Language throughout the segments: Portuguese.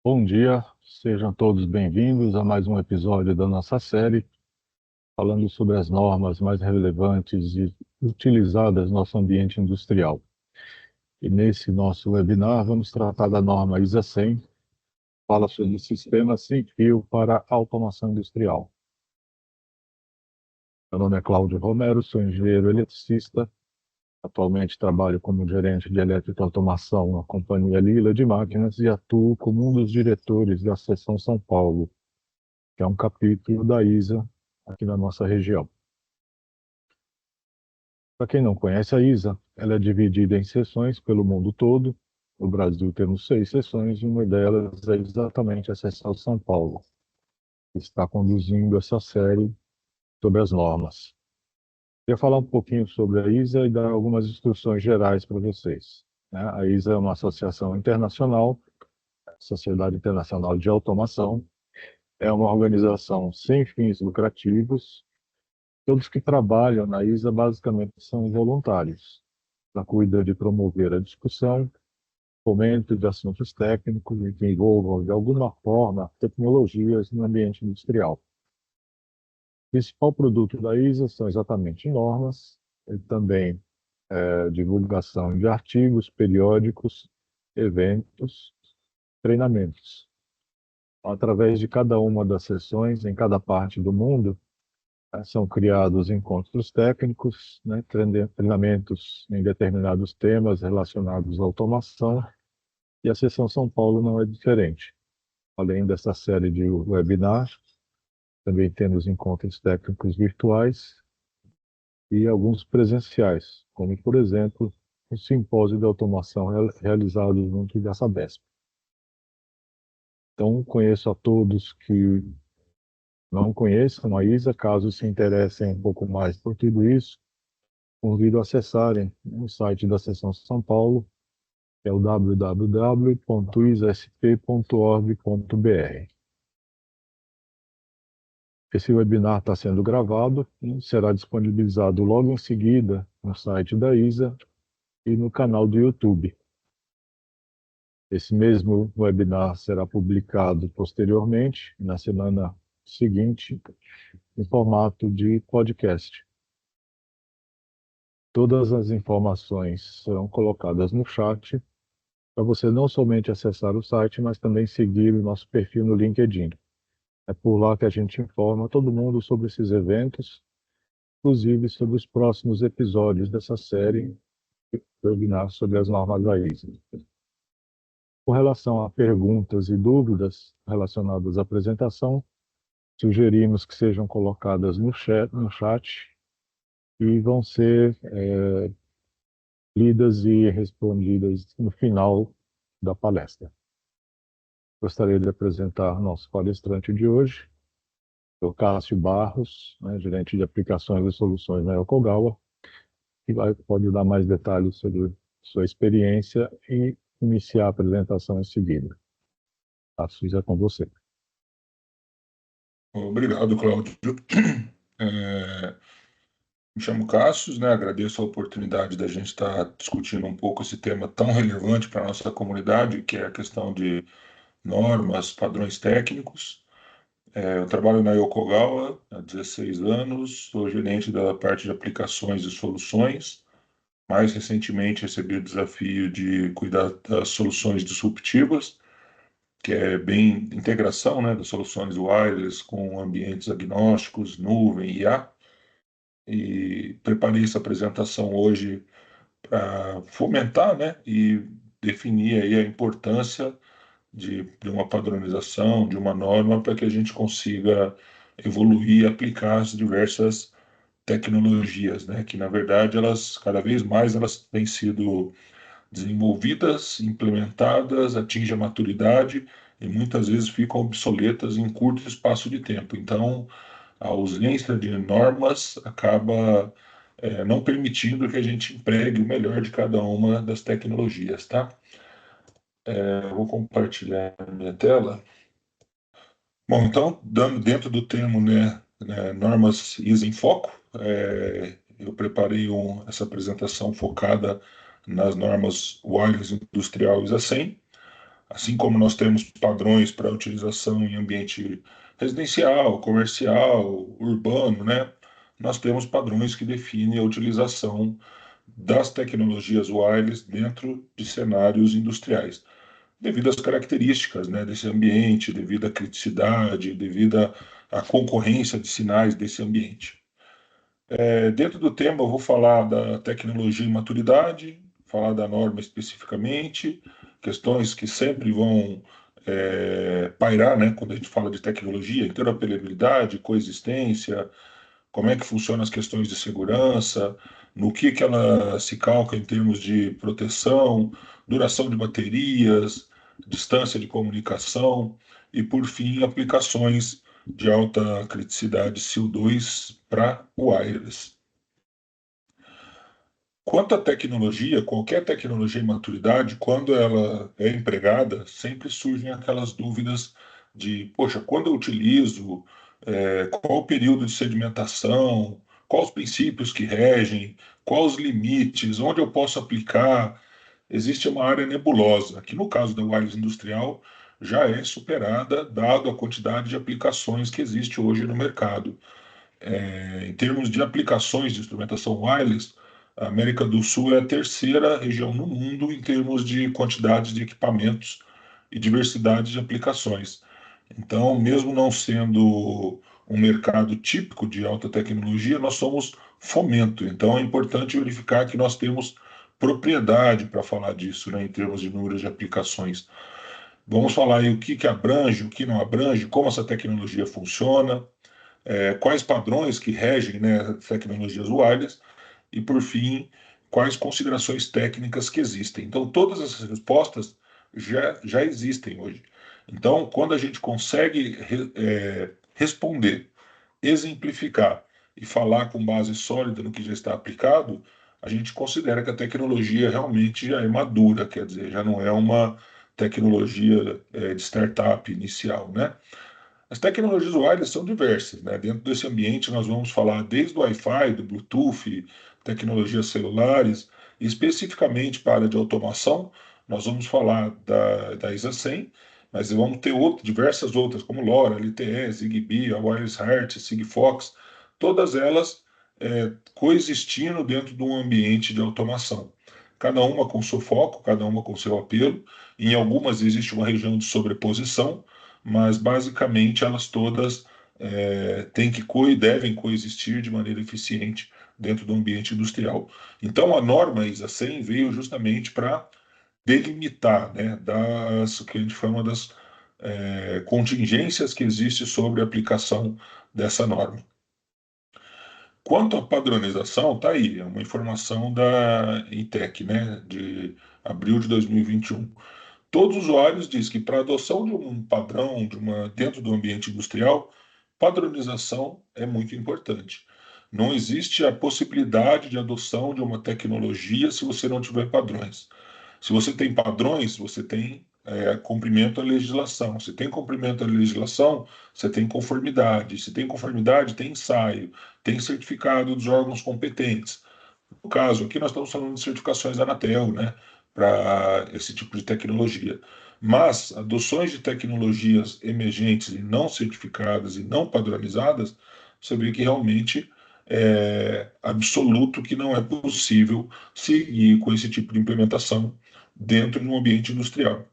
Bom dia, sejam todos bem-vindos a mais um episódio da nossa série, falando sobre as normas mais relevantes e utilizadas no nosso ambiente industrial. E nesse nosso webinar, vamos tratar da norma ISA 100, que fala sobre sistemas sem fio para automação industrial. Meu nome é Cláudio Romero, sou engenheiro eletricista, atualmente trabalho como gerente de elétrica e automação na companhia Lila de Máquinas e atuo como um dos diretores da seção São Paulo, que é um capítulo da ISA aqui na nossa região. Para quem não conhece a ISA, ela é dividida em seções pelo mundo todo. No Brasil temos 6 seções e uma delas é exatamente a seção São Paulo, que está conduzindo essa série sobre as normas. Queria falar um pouquinho sobre a ISA e dar algumas instruções gerais para vocês, né? A ISA é uma associação internacional, Sociedade Internacional de Automação, é uma organização sem fins lucrativos. Todos que trabalham na ISA basicamente são voluntários. Ela cuida de promover a discussão, fomento de assuntos técnicos e que envolvam, de alguma forma, tecnologias no ambiente industrial. O principal produto da ISA são exatamente normas, e também divulgação de artigos periódicos, eventos, treinamentos. Através de cada uma das sessões, em cada parte do mundo, são criados encontros técnicos, né, treinamentos em determinados temas relacionados à automação, e a Seção São Paulo não é diferente. Além dessa série de webinars, também temos encontros técnicos virtuais e alguns presenciais, como, por exemplo, o simpósio de automação realizado junto da Sabesp. Então, conheço a todos que não conheçam a ISA, caso se interessem um pouco mais por tudo isso, convido a acessarem o site da Seção São Paulo, que é o www.isasp.org.br. Esse webinar está sendo gravado e será disponibilizado logo em seguida no site da ISA e no canal do YouTube. Esse mesmo webinar será publicado posteriormente, na semana seguinte, em formato de podcast. Todas as informações serão colocadas no chat para você não somente acessar o site, mas também seguir o nosso perfil no LinkedIn. É por lá que a gente informa todo mundo sobre esses eventos, inclusive sobre os próximos episódios dessa série, webinar sobre as normas da ISA. Com relação a perguntas e dúvidas relacionadas à apresentação, sugerimos que sejam colocadas no chat e vão ser lidas e respondidas no final da palestra. Gostaria de apresentar nosso palestrante de hoje, o Cássio Barros, né, gerente de aplicações e soluções na Yokogawa, que pode dar mais detalhes sobre sua experiência e iniciar a apresentação em seguida. Cássio, é com você. Obrigado, Cláudio. É, Me chamo Cássio, né? Agradeço a oportunidade da gente estar discutindo um pouco esse tema tão relevante para a nossa comunidade, que é a questão de normas, padrões técnicos. Eu trabalho na Yokogawa há 16 anos, sou gerente da parte de aplicações e soluções. Mais recentemente recebi o desafio de cuidar das soluções disruptivas, que é bem integração, né, das soluções wireless com ambientes agnósticos, nuvem, IA. E preparei essa apresentação hoje para fomentar, né, e definir aí a importância de uma padronização, de uma norma, para que a gente consiga evoluir e aplicar as diversas tecnologias, né, que na verdade elas, cada vez mais, elas têm sido desenvolvidas, implementadas, atingem a maturidade e muitas vezes ficam obsoletas em curto espaço de tempo. Então, a ausência de normas acaba não permitindo que a gente empregue o melhor de cada uma das tecnologias, tá? Eu vou compartilhar a minha tela. Bom, então, dentro do termo, normas ISO em foco, eu preparei essa apresentação focada nas normas wireless industrial ISA 100. Assim como nós temos padrões para utilização em ambiente residencial, comercial, urbano, né? Nós temos padrões que definem a utilização das tecnologias wireless dentro de cenários industriais, devido às características, né, desse ambiente, devido à criticidade, devido à concorrência de sinais desse ambiente. Dentro do tema, eu vou falar da tecnologia e maturidade, falar da norma especificamente, questões que sempre vão pairar, né, quando a gente fala de tecnologia, interoperabilidade, coexistência, como é que funcionam as questões de segurança, no que ela se calca em termos de proteção, duração de baterias, distância de comunicação e, por fim, aplicações de alta criticidade SIL2 para wireless. Quanto à tecnologia, qualquer tecnologia em maturidade, quando ela é empregada, sempre surgem aquelas dúvidas de, poxa, quando eu utilizo, qual o período de sedimentação, quais os princípios que regem, quais os limites, onde eu posso aplicar. Existe uma área nebulosa, que no caso da wireless industrial já é superada, dado a quantidade de aplicações que existe hoje no mercado. Em termos de aplicações de instrumentação wireless, a América do Sul é a terceira região no mundo em termos de quantidade de equipamentos e diversidade de aplicações. Então, mesmo não sendo um mercado típico de alta tecnologia, nós somos fomento. Então, é importante verificar que nós temos propriedade para falar disso, né, em termos de números de aplicações. Vamos falar aí o que abrange, o que não abrange, como essa tecnologia funciona, quais padrões que regem, né, as tecnologias wireless e, por fim, quais considerações técnicas que existem. Então, todas essas respostas já existem hoje. Então, quando a gente consegue responder, exemplificar e falar com base sólida no que já está aplicado, a gente considera que a tecnologia realmente já é madura, quer dizer, já não é uma tecnologia de startup inicial, né? As tecnologias wireless são diversas, né? Dentro desse ambiente, nós vamos falar desde o Wi-Fi, do Bluetooth, tecnologias celulares, e especificamente para a área de automação, nós vamos falar da ISA 100, mas vamos ter diversas outras, como LoRa, LTE, Zigbee, a Wireless Heart, Sigfox, todas elas coexistindo dentro de um ambiente de automação. Cada uma com seu foco, cada uma com seu apelo. Em algumas existe uma região de sobreposição, mas basicamente elas todas têm que devem coexistir de maneira eficiente dentro do ambiente industrial. Então a norma ISA 100 veio justamente para delimitar, né, o que a gente chama das contingências que existem sobre a aplicação dessa norma. Quanto à padronização, está aí, é uma informação da ITEC, né, de abril de 2021. Todos os usuários dizem que para a adoção de um padrão dentro do ambiente industrial, padronização é muito importante. Não existe a possibilidade de adoção de uma tecnologia se você não tiver padrões. Se você tem padrões, você tem cumprimento à legislação. Se tem cumprimento à legislação, você tem conformidade. Se tem conformidade, tem ensaio, tem certificado dos órgãos competentes. No caso, aqui nós estamos falando de certificações da Anatel, né, para esse tipo de tecnologia. Mas adoções de tecnologias emergentes e não certificadas e não padronizadas, você vê que realmente é absoluto que não é possível seguir com esse tipo de implementação dentro de um ambiente industrial.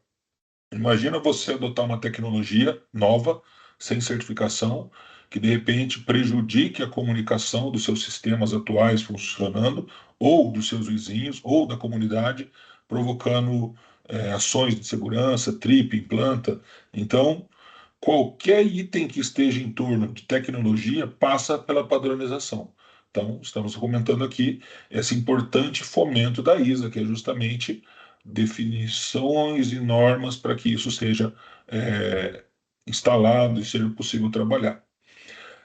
Imagina você adotar uma tecnologia nova, sem certificação, que de repente prejudique a comunicação dos seus sistemas atuais funcionando, ou dos seus vizinhos, ou da comunidade, provocando ações de segurança, trip, implanta. Então, qualquer item que esteja em torno de tecnologia passa pela padronização. Então, estamos comentando aqui esse importante fomento da ISA, que é justamente definições e normas para que isso seja instalado e seja possível trabalhar.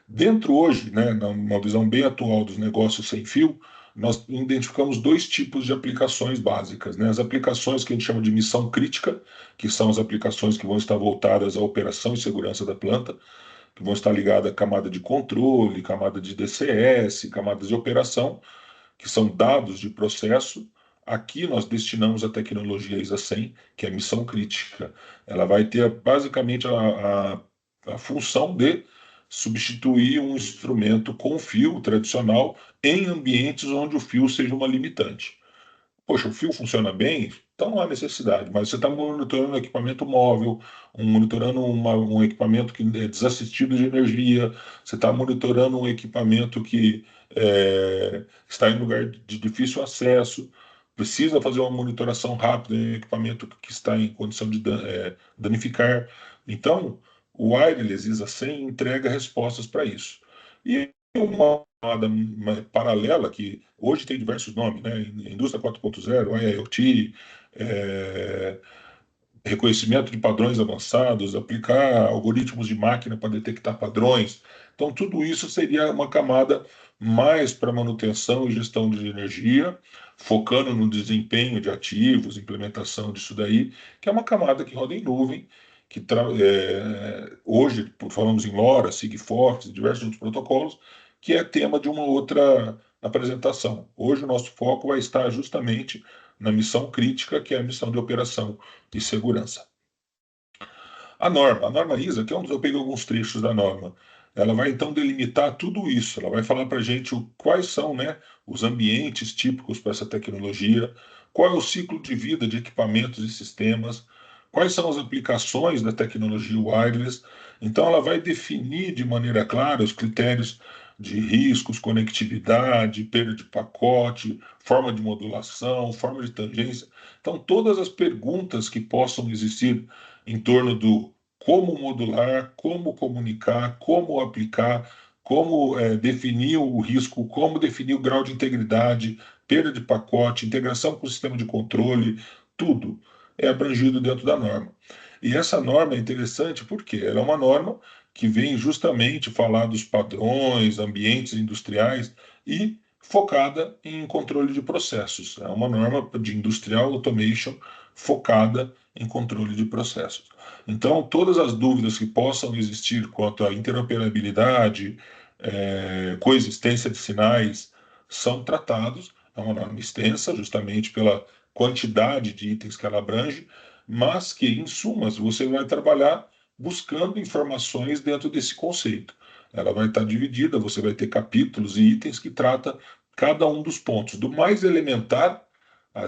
Dentro hoje, né, numa visão bem atual dos negócios sem fio, nós identificamos dois tipos de aplicações básicas, né? As aplicações que a gente chama de missão crítica, que são as aplicações que vão estar voltadas à operação e segurança da planta, que vão estar ligadas à camada de controle, camada de DCS, camadas de operação, que são dados de processo, Aqui nós destinamos a tecnologia ISA 100, que é a missão crítica. Ela vai ter basicamente a função de substituir um instrumento com fio tradicional em ambientes onde o fio seja uma limitante. Poxa, o fio funciona bem, então não há necessidade, mas você está monitorando um equipamento móvel, monitorando um equipamento que é desassistido de energia, você está monitorando um equipamento que está em lugar de difícil acesso, precisa fazer uma monitoração rápida em um equipamento que está em condição de danificar. Então, o wireless ISA 100 entrega respostas para isso. E uma paralela que hoje tem diversos nomes, né? Indústria 4.0, IoT, é, reconhecimento de padrões avançados, aplicar algoritmos de máquina para detectar padrões. Então, tudo isso seria uma camada mais para manutenção e gestão de energia, focando no desempenho de ativos, implementação disso daí, que é uma camada que roda em nuvem, que hoje falamos em LoRa, Sigfox, diversos outros protocolos, que é tema de uma outra apresentação. Hoje o nosso foco vai estar justamente na missão crítica, que é a missão de operação e segurança. A norma ISA, que é onde eu peguei alguns trechos da norma, ela vai então delimitar tudo isso, ela vai falar para a gente quais são, né, os ambientes típicos para essa tecnologia, qual é o ciclo de vida de equipamentos e sistemas, quais são as aplicações da tecnologia wireless. Então, ela vai definir de maneira clara os critérios de riscos, conectividade, perda de pacote, forma de modulação, forma de tangência. Então, todas as perguntas que possam existir em torno do como modular, como comunicar, como aplicar, como definir o risco, como definir o grau de integridade, perda de pacote, integração com o sistema de controle, tudo é abrangido dentro da norma. E essa norma é interessante porque ela é uma norma que vem justamente falar dos padrões, ambientes industriais e focada em controle de processos. É uma norma de industrial automation focada em controle de processos. Então, todas as dúvidas que possam existir quanto à interoperabilidade, coexistência de sinais, são tratados. É uma norma extensa, justamente pela quantidade de itens que ela abrange, mas que, em sumas, você vai trabalhar buscando informações dentro desse conceito. Ela vai estar dividida, você vai ter capítulos e itens que trata cada um dos pontos, do mais elementar,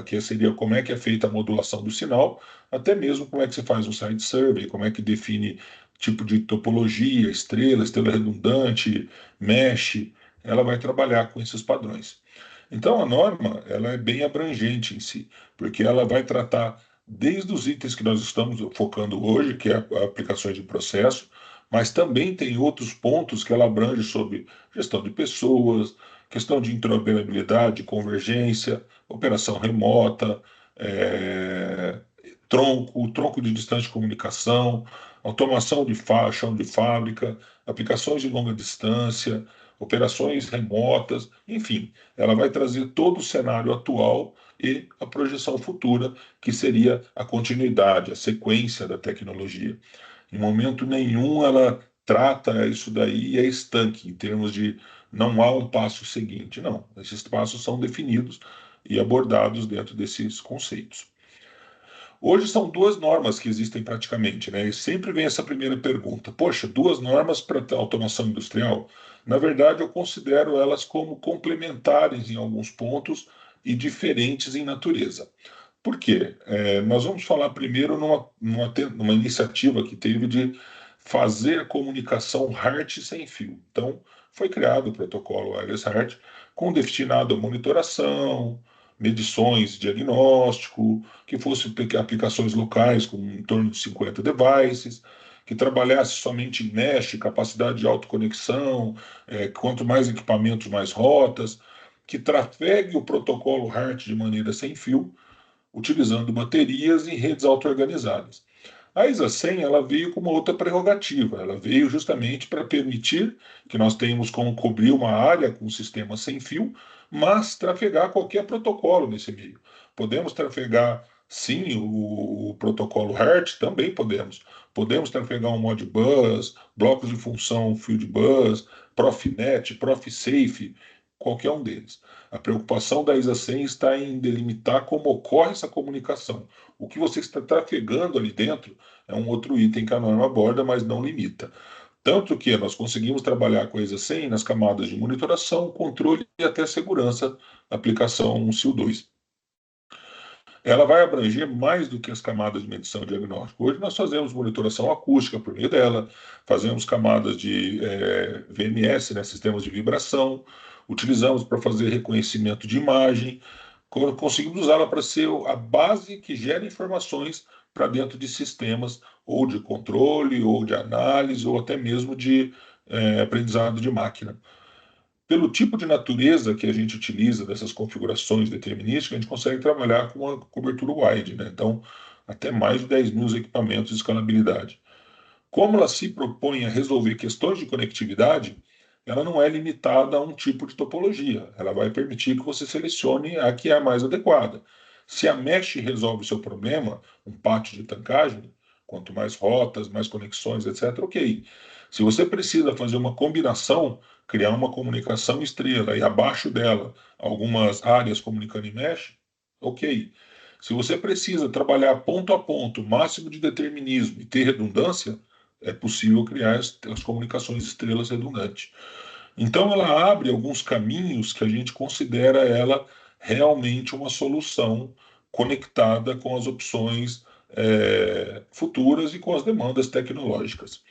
que seria como é que é feita a modulação do sinal, até mesmo como é que você faz um site survey, como é que define tipo de topologia, estrela redundante, mesh, ela vai trabalhar com esses padrões. Então a norma, ela é bem abrangente em si, porque ela vai tratar desde os itens que nós estamos focando hoje, que é aplicações de processo, mas também tem outros pontos que ela abrange sobre gestão de pessoas, questão de interoperabilidade, convergência, operação remota, é, tronco de distância de comunicação, automação de chão de fábrica, aplicações de longa distância, operações remotas, enfim, ela vai trazer todo o cenário atual e a projeção futura, que seria a continuidade, a sequência da tecnologia. Em momento nenhum ela trata isso daí e é estanque, em termos de não há um passo seguinte. Não, esses passos são definidos e abordados dentro desses conceitos. Hoje são duas normas que existem praticamente, né? E sempre vem essa primeira pergunta: poxa, duas normas para automação industrial? Na verdade, eu considero elas como complementares em alguns pontos e diferentes em natureza. Por quê? Nós vamos falar primeiro numa iniciativa que teve de fazer a comunicação HART sem fio. Então, foi criado o protocolo Wireless HART com destinado à monitoração, medições, diagnóstico, que fosse aplicações locais com em torno de 50 devices, que trabalhasse somente em mesh, capacidade de autoconexão, quanto mais equipamentos, mais rotas, que trafegue o protocolo HART de maneira sem fio, utilizando baterias em redes auto-organizadas. A ISA 100 ela veio com uma outra prerrogativa, ela veio justamente para permitir que nós tenhamos como cobrir uma área com um sistema sem fio, mas trafegar qualquer protocolo nesse meio. Podemos trafegar, sim, o protocolo HART, também podemos. Podemos trafegar um Modbus, blocos de função Fieldbus, Profinet, Profisafe, qualquer um deles. A preocupação da ISA 100 está em delimitar como ocorre essa comunicação. O que você está trafegando ali dentro é um outro item que a norma aborda, mas não limita. Tanto que nós conseguimos trabalhar com a ISA 100 nas camadas de monitoração, controle e até segurança, aplicação SIL2. Ela vai abranger mais do que as camadas de medição e diagnóstico. Hoje nós fazemos monitoração acústica por meio dela, fazemos camadas de VMS, né, sistemas de vibração, utilizamos para fazer reconhecimento de imagem, conseguimos usá-la para ser a base que gera informações para dentro de sistemas ou de controle, ou de análise, ou até mesmo de aprendizado de máquina. Pelo tipo de natureza que a gente utiliza dessas configurações determinísticas, a gente consegue trabalhar com uma cobertura wide, né? Então, até mais de 10 mil equipamentos de escalabilidade. Como ela se propõe a resolver questões de conectividade, ela não é limitada a um tipo de topologia. Ela vai permitir que você selecione a que é a mais adequada. Se a mesh resolve o seu problema, um pátio de tancagem, quanto mais rotas, mais conexões, etc., ok. Se você precisa fazer uma combinação, criar uma comunicação estrela e abaixo dela algumas áreas comunicando em mesh, ok. Se você precisa trabalhar ponto a ponto, máximo de determinismo e ter redundância, é possível criar as comunicações estrelas redundantes. Então, ela abre alguns caminhos que a gente considera ela realmente uma solução conectada com as opções futuras e com as demandas tecnológicas.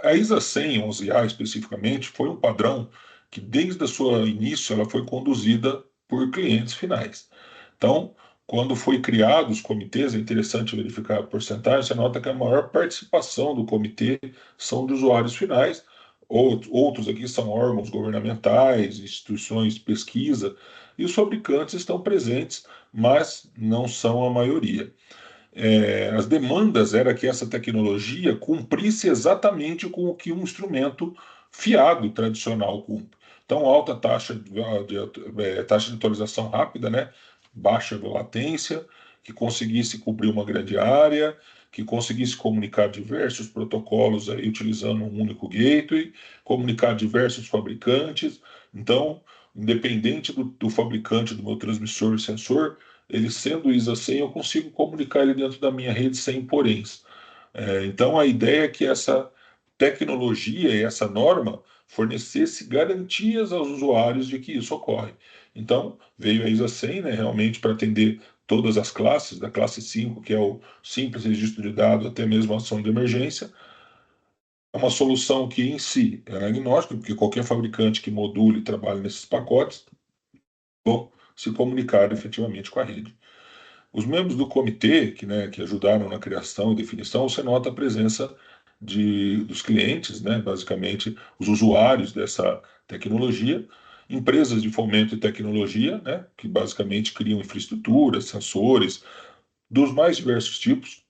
A ISA 100 11A especificamente foi um padrão que desde o seu início ela foi conduzida por clientes finais. Então, quando foi criado os comitês, é interessante verificar a porcentagem, você nota que a maior participação do comitê são de usuários finais, outros aqui são órgãos governamentais, instituições de pesquisa, e os fabricantes estão presentes, mas não são a maioria. As demandas era que essa tecnologia cumprisse exatamente com o que um instrumento fiado tradicional cumpre. Então, alta taxa de atualização rápida, né? Baixa latência, que conseguisse cobrir uma grande área, que conseguisse comunicar diversos protocolos aí, utilizando um único gateway, comunicar diversos fabricantes. Então, independente do fabricante do meu transmissor e sensor, ele sendo ISA 100, eu consigo comunicar ele dentro da minha rede sem poréns. Então, a ideia é que essa tecnologia e essa norma fornecesse garantias aos usuários de que isso ocorre. Então, veio a ISA 100, né, realmente para atender todas as classes, da classe 5, que é o simples registro de dados, até mesmo a ação de emergência. É uma solução que, em si, é agnóstica, porque qualquer fabricante que module e trabalhe nesses pacotes vão se comunicar efetivamente com a rede. Os membros do comitê, que ajudaram na criação e definição, você nota a presença dos clientes, né, basicamente os usuários dessa tecnologia, empresas de fomento e tecnologia, né, que basicamente criam infraestruturas, sensores, dos mais diversos tipos,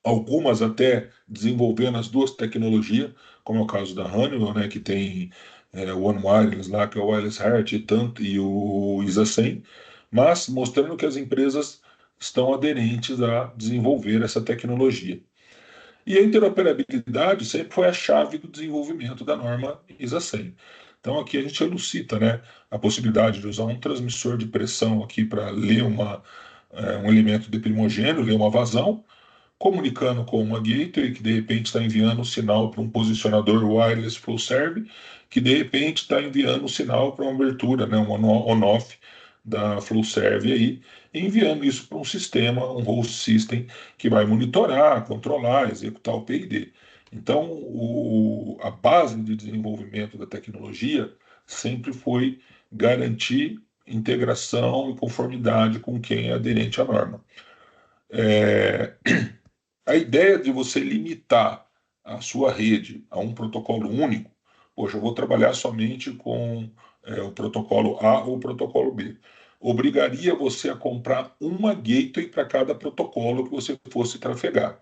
algumas até desenvolvendo as duas tecnologias, como é o caso da Honeywell, né, que tem o One Wireless lá, que é o Wireless Heart e o ISA 100, mas mostrando que as empresas estão aderentes a desenvolver essa tecnologia. E a interoperabilidade sempre foi a chave do desenvolvimento da norma ISA 100. Então aqui a gente elucida, né, a possibilidade de usar um transmissor de pressão aqui para ler um elemento de primogênio, ler uma vazão, comunicando com uma gateway que de repente está enviando um sinal para um posicionador wireless flow serve, que de repente está enviando um sinal para uma abertura, né, um on-off da flow serve aí, enviando isso para um sistema, um host system, que vai monitorar, controlar, executar o PID. Então, a base de desenvolvimento da tecnologia sempre foi garantir integração e conformidade com quem é aderente à norma. A ideia de você limitar a sua rede a um protocolo único, poxa, eu vou trabalhar somente com o protocolo A ou o protocolo B, obrigaria você a comprar uma gateway para cada protocolo que você fosse trafegar.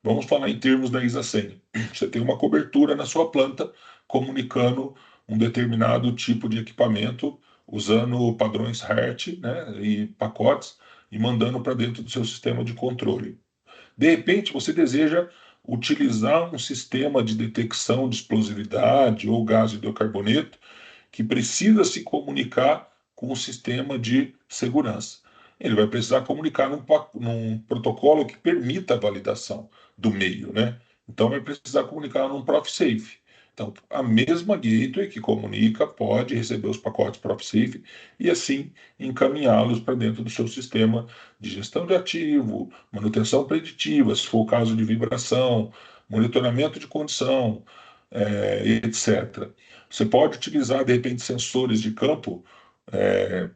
Vamos falar em termos da ISA 100. Você tem uma cobertura na sua planta comunicando um determinado tipo de equipamento usando padrões HERT, né, e pacotes e mandando para dentro do seu sistema de controle. De repente, você deseja utilizar um sistema de detecção de explosividade ou gás hidrocarboneto que precisa se comunicar com o sistema de segurança. Ele vai precisar comunicar num protocolo que permita a validação do meio, né? Então vai precisar comunicar num ProfSafe. Então, a mesma gateway que comunica pode receber os pacotes ProfSafe e assim encaminhá-los para dentro do seu sistema de gestão de ativo, manutenção preditiva, se for o caso de vibração, monitoramento de condição, etc. Você pode utilizar, de repente, sensores de campo,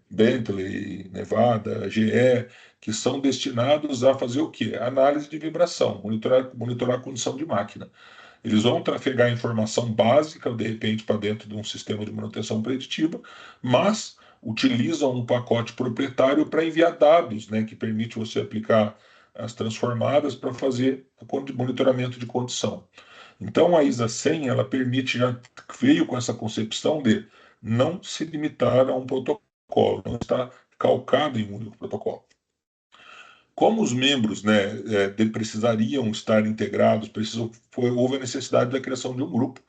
Bentley, Nevada, GE, que são destinados a fazer o quê? Análise de vibração, monitorar a condição de máquina. Eles vão trafegar informação básica, de repente, para dentro de um sistema de manutenção preditiva, mas utilizam um pacote proprietário para enviar dados, né, que permite você aplicar as transformadas para fazer o monitoramento de condição. Então, a ISA 100, ela permite, já veio com essa concepção de não se limitar a um protocolo, não está calcado em um único protocolo. Como os membros, né, precisariam estar integrados, houve a necessidade da criação de um grupo,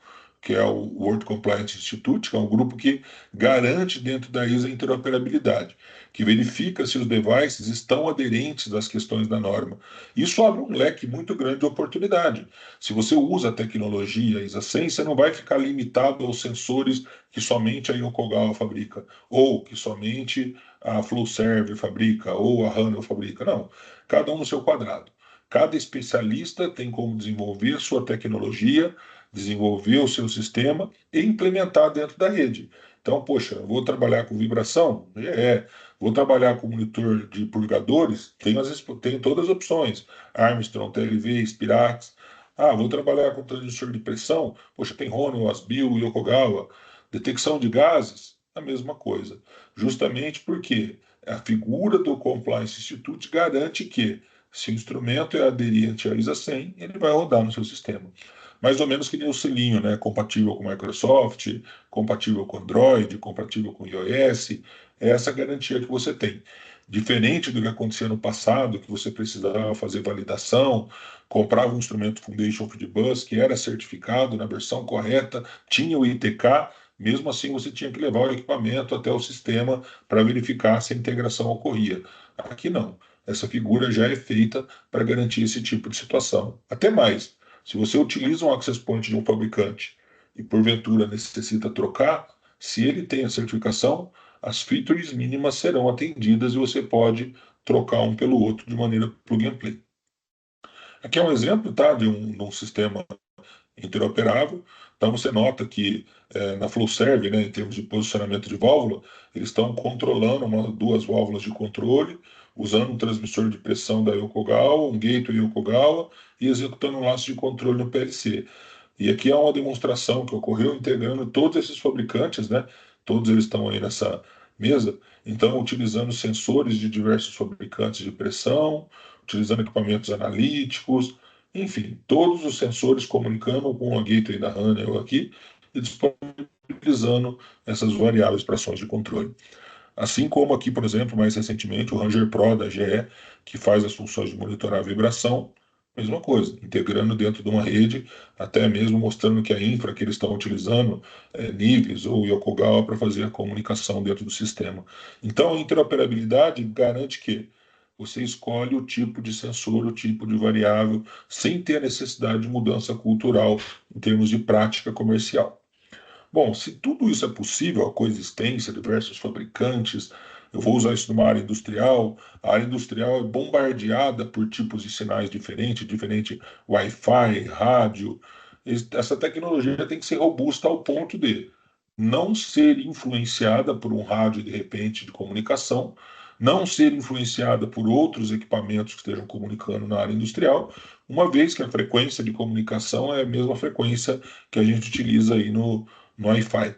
que é o World Compliance Institute, que é um grupo que garante dentro da ISA a interoperabilidade, que verifica se os devices estão aderentes às questões da norma. Isso abre um leque muito grande de oportunidade. Se você usa a tecnologia ISA 100, você não vai ficar limitado aos sensores que somente a Yokogawa fabrica, ou que somente a Flowserve fabrica, ou a Honeywell fabrica. Não, cada um no seu quadrado. Cada especialista tem como desenvolver sua tecnologia, desenvolver o seu sistema e implementar dentro da rede. Então, poxa, vou trabalhar com vibração? Vou trabalhar com monitor de purgadores? Tem todas as opções. Armstrong, TLV, Spirax. Vou trabalhar com transdutor de pressão? Poxa, tem Honeywell, Asbil, Yokogawa. Detecção de gases? A mesma coisa. Justamente porque a figura do Compliance Institute garante que, se o instrumento é aderente à ISA 100, ele vai rodar no seu sistema. Mais ou menos que nem o selinho, né? Compatível com Microsoft, compatível com Android, compatível com iOS. É essa garantia que você tem. Diferente do que acontecia no passado, que você precisava fazer validação, comprava um instrumento Foundation Fieldbus que era certificado na versão correta, tinha o ITK, mesmo assim você tinha que levar o equipamento até o sistema para verificar se a integração ocorria. Aqui não. Essa figura já é feita para garantir esse tipo de situação. Até mais, se você utiliza um access point de um fabricante e porventura necessita trocar, se ele tem a certificação, as features mínimas serão atendidas e você pode trocar um pelo outro de maneira plug and play. Aqui é um exemplo, tá, de um sistema interoperável. Então você nota que na Flowserve, né, em termos de posicionamento de válvula, eles estão controlando duas válvulas de controle, usando um transmissor de pressão da Yokogawa, um gateway Yokogawa e executando um laço de controle no PLC. E aqui é uma demonstração que ocorreu integrando todos esses fabricantes, né? Todos eles estão aí nessa mesa, então utilizando sensores de diversos fabricantes de pressão, utilizando equipamentos analíticos, enfim, todos os sensores comunicando com a gateway da Honeywell aqui e disponibilizando essas variáveis para ações de controle. Assim como aqui, por exemplo, mais recentemente, o Ranger Pro da GE, que faz as funções de monitorar a vibração, mesma coisa, integrando dentro de uma rede, até mesmo mostrando que a infra que eles estão utilizando é Nives ou Yokogawa para fazer a comunicação dentro do sistema. Então, a interoperabilidade garante que você escolhe o tipo de sensor, o tipo de variável, sem ter a necessidade de mudança cultural em termos de prática comercial. Bom, se tudo isso é possível, a coexistência de diversos fabricantes, eu vou usar isso numa área industrial. A área industrial é bombardeada por tipos de sinais diferentes, diferente Wi-Fi, rádio. Essa tecnologia tem que ser robusta ao ponto de não ser influenciada por um rádio de repente de comunicação, não ser influenciada por outros equipamentos que estejam comunicando na área industrial, uma vez que a frequência de comunicação é a mesma frequência que a gente utiliza aí no Wi-Fi.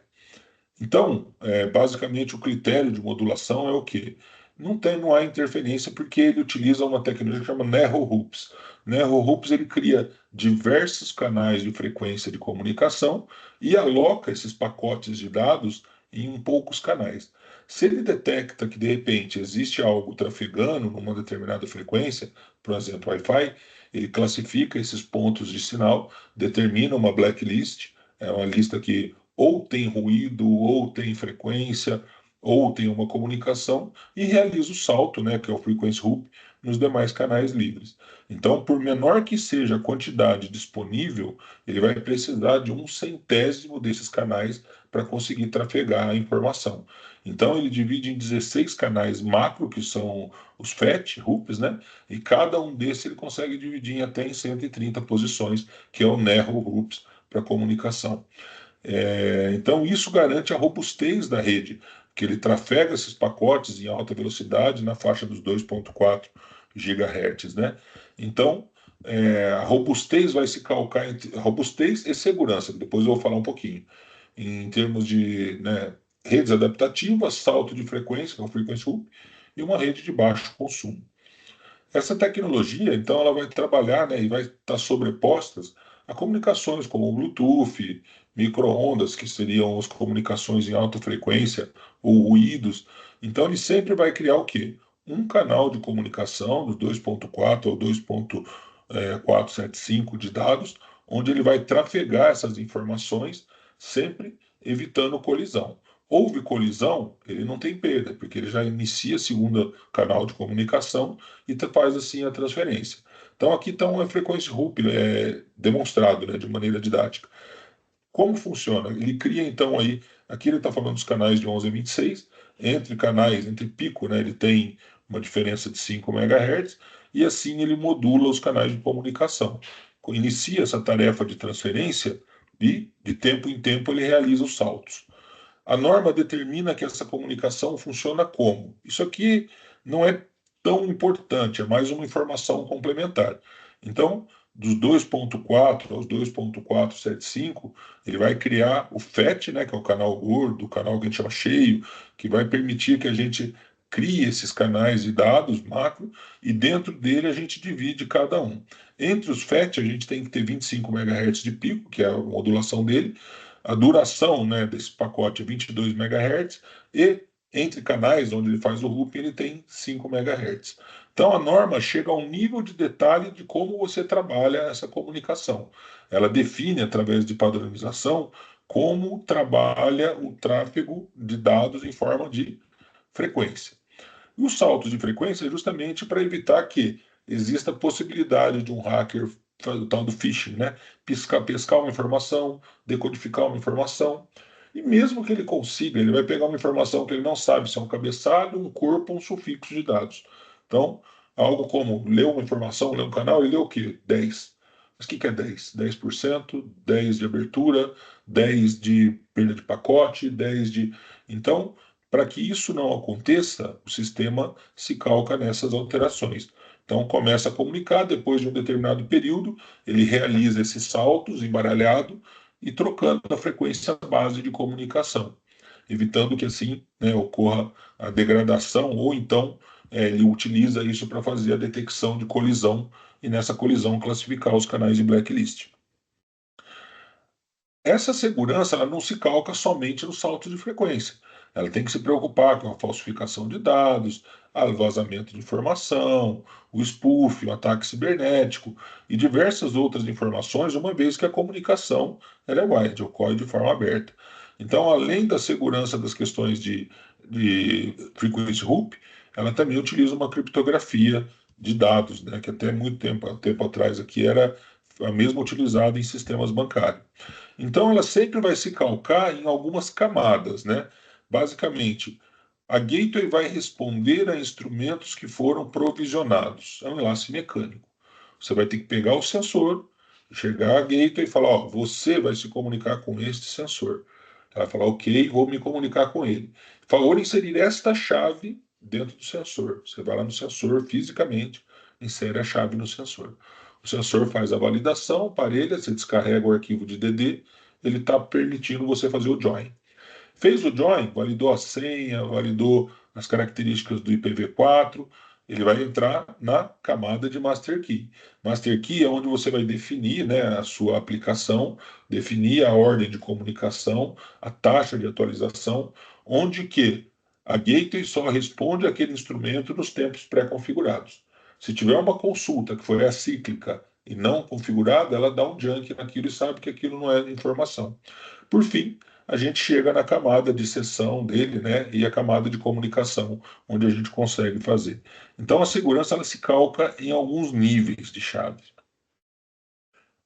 Então, basicamente, o critério de modulação é o quê? Não há interferência porque ele utiliza uma tecnologia que chama Narrow Hoops. Narrow Hoops ele cria diversos canais de frequência de comunicação e aloca esses pacotes de dados em poucos canais. Se ele detecta que de repente existe algo trafegando numa determinada frequência, por exemplo, Wi-Fi, ele classifica esses pontos de sinal, determina uma blacklist, é uma lista que ou tem ruído, ou tem frequência, ou tem uma comunicação, e realiza o salto, né, que é o frequency hoop, nos demais canais livres. Então, por menor que seja a quantidade disponível, ele vai precisar de 1/100º desses canais para conseguir trafegar a informação. Então, ele divide em 16 canais macro, que são os FET, hoops, né? E cada um desses ele consegue dividir em até em 130 posições, que é o Narrow Hoops para comunicação. Então, isso garante a robustez da rede, que ele trafega esses pacotes em alta velocidade na faixa dos 2,4 GHz, né? Então, a robustez vai se calcar entre robustez e segurança, depois eu vou falar um pouquinho, em termos de, né, redes adaptativas, salto de frequência, que é o frequency hoop, e uma rede de baixo consumo. Essa tecnologia, então, ela vai trabalhar, né, e vai estar sobrepostas a comunicações como o Bluetooth, micro-ondas, que seriam as comunicações em alta frequência, ou ruídos. Então, ele sempre vai criar o quê? Um canal de comunicação dos 2.4 ou 2.475 de dados, onde ele vai trafegar essas informações, sempre evitando colisão. Houve colisão, ele não tem perda, porque ele já inicia segundo canal de comunicação e faz assim a transferência. Então aqui está uma frequência RUP demonstrado, né, de maneira didática. Como funciona? Ele cria então aí, aqui ele está falando dos canais de 11 a 26, entre canais, entre pico, né, ele tem uma diferença de 5 MHz, e assim ele modula os canais de comunicação. Inicia essa tarefa de transferência e de tempo em tempo ele realiza os saltos. A norma determina que essa comunicação funciona como? Isso aqui não é tão importante, é mais uma informação complementar. Então, dos 2.4 aos 2.475, ele vai criar o FET, né, que é o canal gordo, o canal que a gente chama cheio, que vai permitir que a gente crie esses canais de dados macro, e dentro dele a gente divide cada um. Entre os FET, a gente tem que ter 25 MHz de pico, que é a modulação dele, a duração, né, desse pacote é 22 MHz, e entre canais onde ele faz o looping ele tem 5 MHz. Então a norma chega a um nível de detalhe de como você trabalha essa comunicação. Ela define através de padronização como trabalha o tráfego de dados em forma de frequência. E os saltos de frequência é justamente para evitar que exista a possibilidade de um hacker, o tal do phishing, né? Pescar uma informação, decodificar uma informação. E mesmo que ele consiga, ele vai pegar uma informação que ele não sabe se é um cabeçalho, um corpo ou um sufixo de dados. Então, algo como leu uma informação, leu um canal, ele leu o quê? 10. Mas o que é 10? 10%, 10 de abertura, 10 de perda de pacote, 10 de. Então, para que isso não aconteça, o sistema se calca nessas alterações. Então, começa a comunicar, depois de um determinado período, ele realiza esses saltos embaralhado e trocando a frequência base de comunicação, evitando que assim, né, ocorra a degradação, ou então ele utiliza isso para fazer a detecção de colisão e nessa colisão classificar os canais de blacklist. Essa segurança ela não se calca somente no salto de frequência. Ela tem que se preocupar com a falsificação de dados, o vazamento de informação, o spoof, o ataque cibernético e diversas outras informações, uma vez que a comunicação ela é wide, ocorre de forma aberta. Então, além da segurança das questões de frequency hoop, ela também utiliza uma criptografia de dados, né, que até muito tempo atrás aqui era a mesma utilizada em sistemas bancários. Então, ela sempre vai se calcar em algumas camadas, né? Basicamente, a gateway vai responder a instrumentos que foram provisionados. É um enlace mecânico. Você vai ter que pegar o sensor, chegar à gateway e falar: ó, você vai se comunicar com este sensor. Ela vai falar: ok, vou me comunicar com ele. Favor inserir esta chave dentro do sensor. Você vai lá no sensor fisicamente, insere a chave no sensor. O sensor faz a validação, parelha, você descarrega o arquivo de DD, ele está permitindo você fazer o join. Fez o join, validou a senha, validou as características do IPv4, ele vai entrar na camada de Master Key. Master Key é onde você vai definir, né, a sua aplicação, definir a ordem de comunicação, a taxa de atualização, onde que a gateway só responde àquele instrumento nos tempos pré-configurados. Se tiver uma consulta que foi acíclica e não configurada, ela dá um junk naquilo e sabe que aquilo não é informação. Por fim, a gente chega na camada de seção dele, né, e a camada de comunicação, onde a gente consegue fazer. Então, a segurança ela se calca em alguns níveis de chave.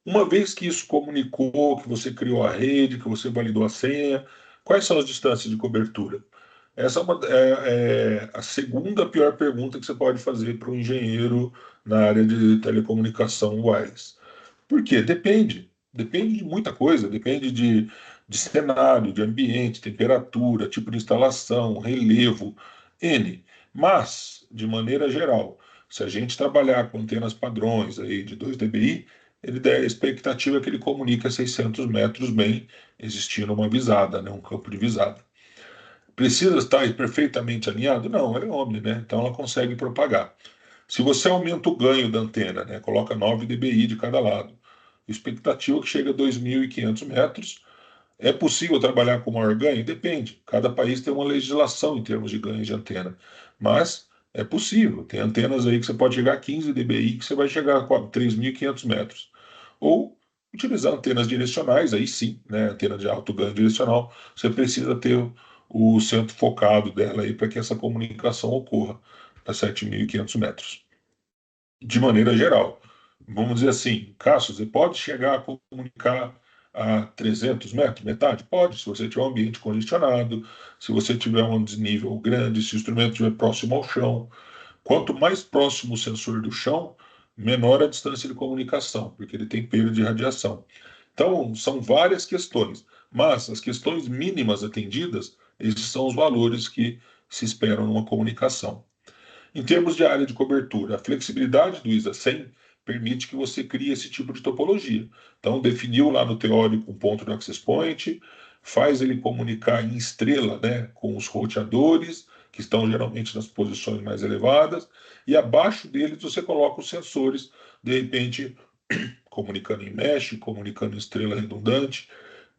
Uma vez que isso comunicou, que você criou a rede, que você validou a senha, quais são as distâncias de cobertura? Essa é a segunda pior pergunta que você pode fazer para um engenheiro na área de telecomunicação wireless. Por quê? Depende. Depende de muita coisa. Depende de cenário, de ambiente, temperatura, tipo de instalação, relevo, N. Mas, de maneira geral, se a gente trabalhar com antenas padrões aí de 2 dBi, a expectativa é que ele comunique a 600 metros bem, existindo uma visada, né, um campo de visada. Precisa estar perfeitamente alinhado? Não, ela é omni, né? Então ela consegue propagar. Se você aumenta o ganho da antena, né, coloca 9 dBi de cada lado, expectativa que chega a 2.500 metros, é possível trabalhar com maior ganho? Depende. Cada país tem uma legislação em termos de ganho de antena. Mas é possível. Tem antenas aí que você pode chegar a 15 dBi, que você vai chegar a 3.500 metros. Ou utilizar antenas direcionais, aí sim, né, antena de alto ganho direcional, você precisa ter o centro focado dela aí para que essa comunicação ocorra a 7.500 metros. De maneira geral, vamos dizer assim, Cássio, você pode chegar a comunicar a 300 metros, metade? Pode, se você tiver um ambiente congestionado, se você tiver um desnível grande, se o instrumento estiver próximo ao chão. Quanto mais próximo o sensor do chão, menor a distância de comunicação, porque ele tem perda de radiação. Então, são várias questões, mas as questões mínimas atendidas, esses são os valores que se esperam numa comunicação. Em termos de área de cobertura, a flexibilidade do ISA 100 permite que você crie esse tipo de topologia. Então, definiu lá no teórico um ponto no access point, faz ele comunicar em estrela, né, com os roteadores, que estão geralmente nas posições mais elevadas, e abaixo deles você coloca os sensores, de repente comunicando em mesh, comunicando em estrela redundante,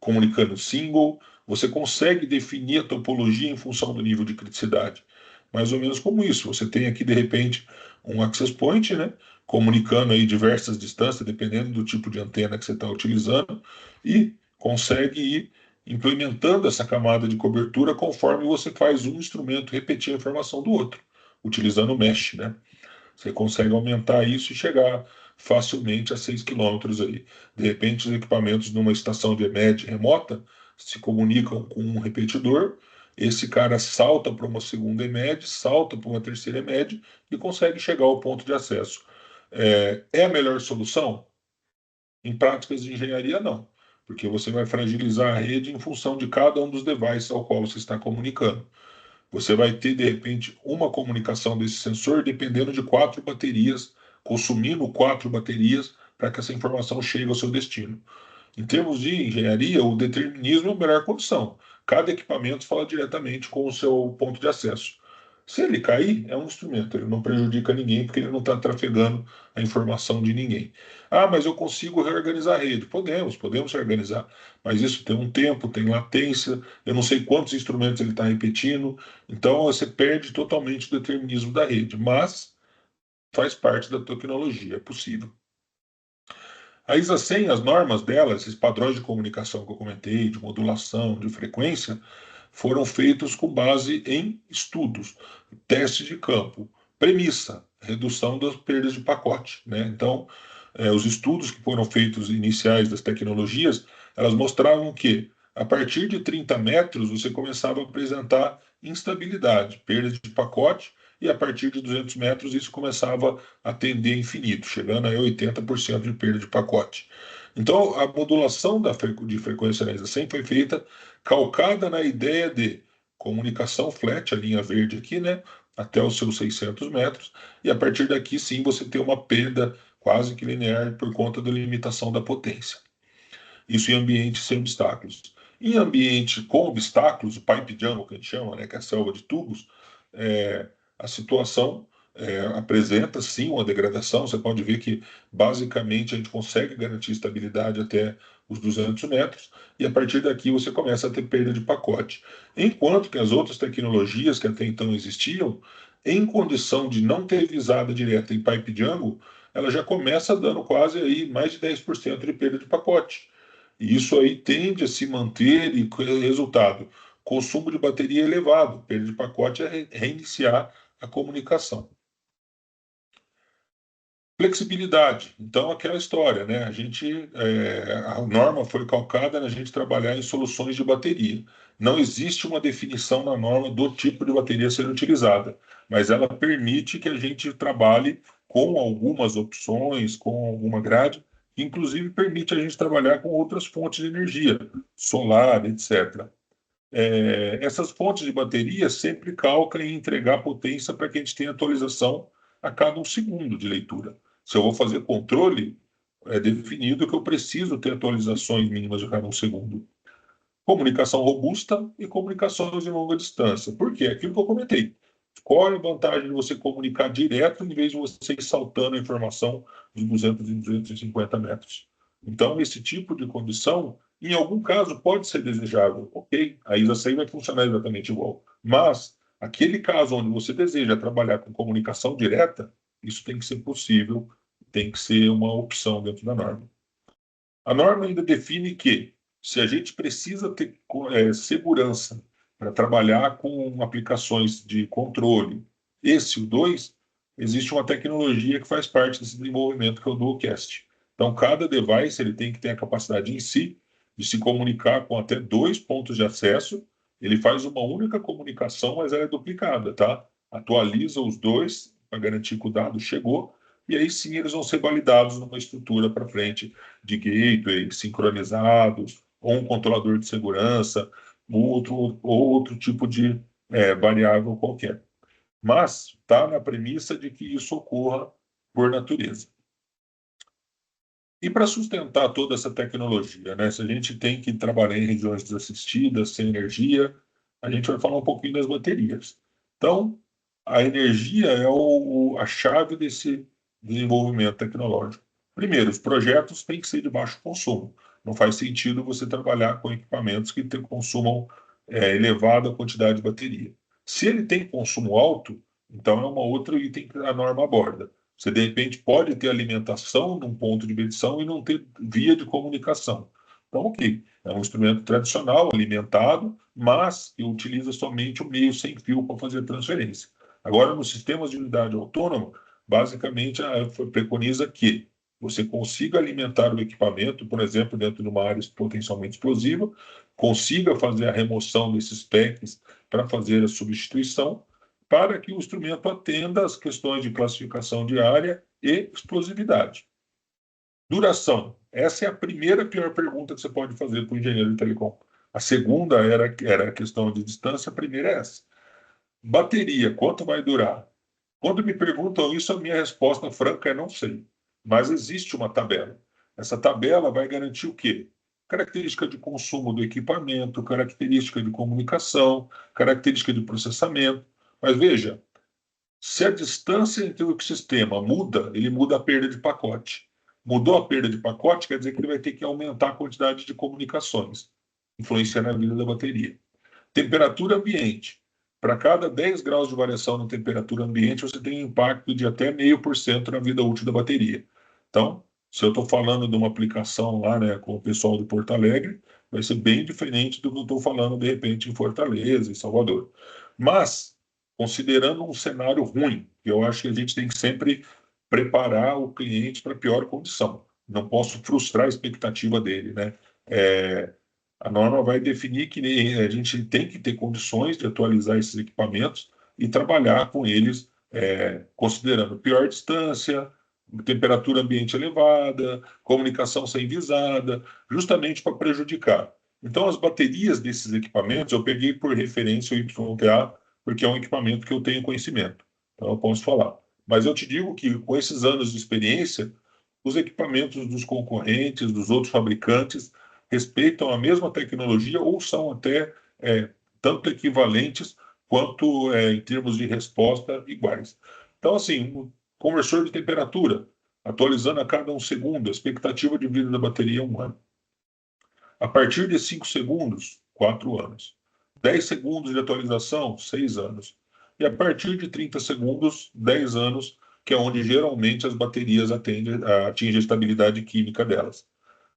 comunicando single. Você consegue definir a topologia em função do nível de criticidade. Mais ou menos como isso. Você tem aqui, de repente, um access point, né, comunicando aí diversas distâncias, dependendo do tipo de antena que você está utilizando, e consegue ir implementando essa camada de cobertura conforme você faz um instrumento repetir a informação do outro, utilizando o mesh, né? Você consegue aumentar isso e chegar facilmente a 6 quilômetros aí. De repente, os equipamentos numa estação de EMED remota se comunicam com um repetidor, esse cara salta para uma segunda EMED, salta para uma terceira EMED e consegue chegar ao ponto de acesso. É a melhor solução? Em práticas de engenharia, não, porque você vai fragilizar a rede em função de cada um dos devices ao qual você está comunicando. Você vai ter, de repente, uma comunicação desse sensor dependendo de 4 baterias, consumindo 4 baterias para que essa informação chegue ao seu destino. Em termos de engenharia, o determinismo é a melhor condição. Cada equipamento fala diretamente com o seu ponto de acesso. Se ele cair, é um instrumento, ele não prejudica ninguém porque ele não está trafegando a informação de ninguém. Ah, mas eu consigo reorganizar a rede. Podemos reorganizar, mas isso tem um tempo, tem latência, eu não sei quantos instrumentos ele está repetindo, então você perde totalmente o determinismo da rede, mas faz parte da tecnologia, é possível. A ISA 100, as normas dela, esses padrões de comunicação que eu comentei, de modulação, de frequência, foram feitos com base em estudos, testes de campo, premissa, redução das perdas de pacote, né? Então, os estudos que foram feitos iniciais das tecnologias, elas mostravam que a partir de 30 metros você começava a apresentar instabilidade, perda de pacote, e a partir de 200 metros isso começava a tender infinito, chegando a 80% de perda de pacote. Então, a modulação de frequência laser 100 foi feita calcada na ideia de comunicação flat, a linha verde aqui, né, até os seus 600 metros, e a partir daqui sim você tem uma perda quase que linear por conta da limitação da potência. Isso em ambiente sem obstáculos. Em ambiente com obstáculos, o pipe jungle que a gente chama, né, que é a selva de tubos, a situação apresenta sim uma degradação. Você pode ver que basicamente a gente consegue garantir estabilidade até os 200 metros e a partir daqui você começa a ter perda de pacote. Enquanto que as outras tecnologias que até então existiam, em condição de não ter visada direta em pipe jungle, ela já começa dando quase aí mais de 10% de perda de pacote. E isso aí tende a se manter e, resultado, consumo de bateria elevado, perda de pacote é reiniciar a comunicação. Flexibilidade. Então, aquela história, né? A norma foi calcada na gente trabalhar em soluções de bateria. Não existe uma definição na norma do tipo de bateria a ser utilizada, mas ela permite que a gente trabalhe com algumas opções, com alguma grade, que inclusive permite a gente trabalhar com outras fontes de energia, solar, etc. Essas fontes de bateria sempre calcam em entregar potência para que a gente tenha atualização a cada 1 segundo de leitura. Se eu vou fazer controle, é definido que eu preciso ter atualizações mínimas a cada 1 segundo. Comunicação robusta e comunicações de longa distância. Por quê? Aquilo que eu comentei. Qual é a vantagem de você comunicar direto em vez de você ir saltando a informação de 200 e 250 metros? Então, esse tipo de condição, em algum caso, pode ser desejável, ok? A ISA 100 vai funcionar exatamente igual. Mas, aquele caso onde você deseja trabalhar com comunicação direta, isso tem que ser possível, tem que ser uma opção dentro da norma. A norma ainda define que, se a gente precisa ter segurança para trabalhar com aplicações de controle, esse, o 2, existe uma tecnologia que faz parte desse desenvolvimento, que é o Dualcast. Então, cada device ele tem que ter a capacidade em si de se comunicar com até 2 pontos de acesso. Ele faz uma única comunicação, mas ela é duplicada, tá? Atualiza os dois para garantir que o dado chegou, e aí sim eles vão ser validados numa estrutura para frente de gateway sincronizados, ou um controlador de segurança, ou outro tipo de variável qualquer. Mas está na premissa de que isso ocorra por natureza. E para sustentar toda essa tecnologia, né, se a gente tem que trabalhar em regiões desassistidas, sem energia, a gente vai falar um pouquinho das baterias. Então, a energia é a chave desse desenvolvimento tecnológico. Primeiro, os projetos têm que ser de baixo consumo. Não faz sentido você trabalhar com equipamentos que consumam elevada quantidade de bateria. Se ele tem consumo alto, então é um outro item que a norma aborda. Você, de repente, pode ter alimentação num ponto de medição e não ter via de comunicação. Então, ok, é um instrumento tradicional, alimentado, mas que utiliza somente o meio sem fio para fazer a transferência. Agora, nos sistemas de unidade autônoma, basicamente, preconiza que você consiga alimentar o equipamento, por exemplo, dentro de uma área potencialmente explosiva, consiga fazer a remoção desses packs para fazer a substituição, para que o instrumento atenda às questões de classificação de área e explosividade. Duração. Essa é a primeira pior pergunta que você pode fazer para o engenheiro de telecom. A segunda era a questão de distância, a primeira é essa. Bateria, quanto vai durar? Quando me perguntam isso, a minha resposta franca é não sei. Mas existe uma tabela. Essa tabela vai garantir o quê? Característica de consumo do equipamento, característica de comunicação, característica de processamento. Mas veja, se a distância entre o sistema muda, ele muda a perda de pacote. Mudou a perda de pacote, quer dizer que ele vai ter que aumentar a quantidade de comunicações, influenciando a vida da bateria. Temperatura ambiente. Para cada 10 graus de variação na temperatura ambiente, você tem um impacto de até 0,5% na vida útil da bateria. Então, se eu estou falando de uma aplicação lá, né, com o pessoal de Porto Alegre, vai ser bem diferente do que eu estou falando, de repente, em Fortaleza, em Salvador. Mas, considerando um cenário ruim, eu acho que a gente tem que sempre preparar o cliente para a pior condição. Não posso frustrar a expectativa dele, né? A norma vai definir que a gente tem que ter condições de atualizar esses equipamentos e trabalhar com eles, considerando pior distância, temperatura ambiente elevada, comunicação sem visada, justamente para prejudicar. Então, as baterias desses equipamentos, eu peguei por referência o YTA, porque é um equipamento que eu tenho conhecimento. Então, eu posso falar. Mas eu te digo que, com esses anos de experiência, os equipamentos dos concorrentes, dos outros fabricantes, respeitam a mesma tecnologia ou são até tanto equivalentes quanto, em termos de resposta, iguais. Então, assim, um conversor de temperatura, atualizando a cada 1 segundo, a expectativa de vida da bateria é 1 ano. A partir de 5 segundos, 4 anos. 10 segundos de atualização, 6 anos. E a partir de 30 segundos, 10 anos, que é onde geralmente as baterias atingem a estabilidade química delas.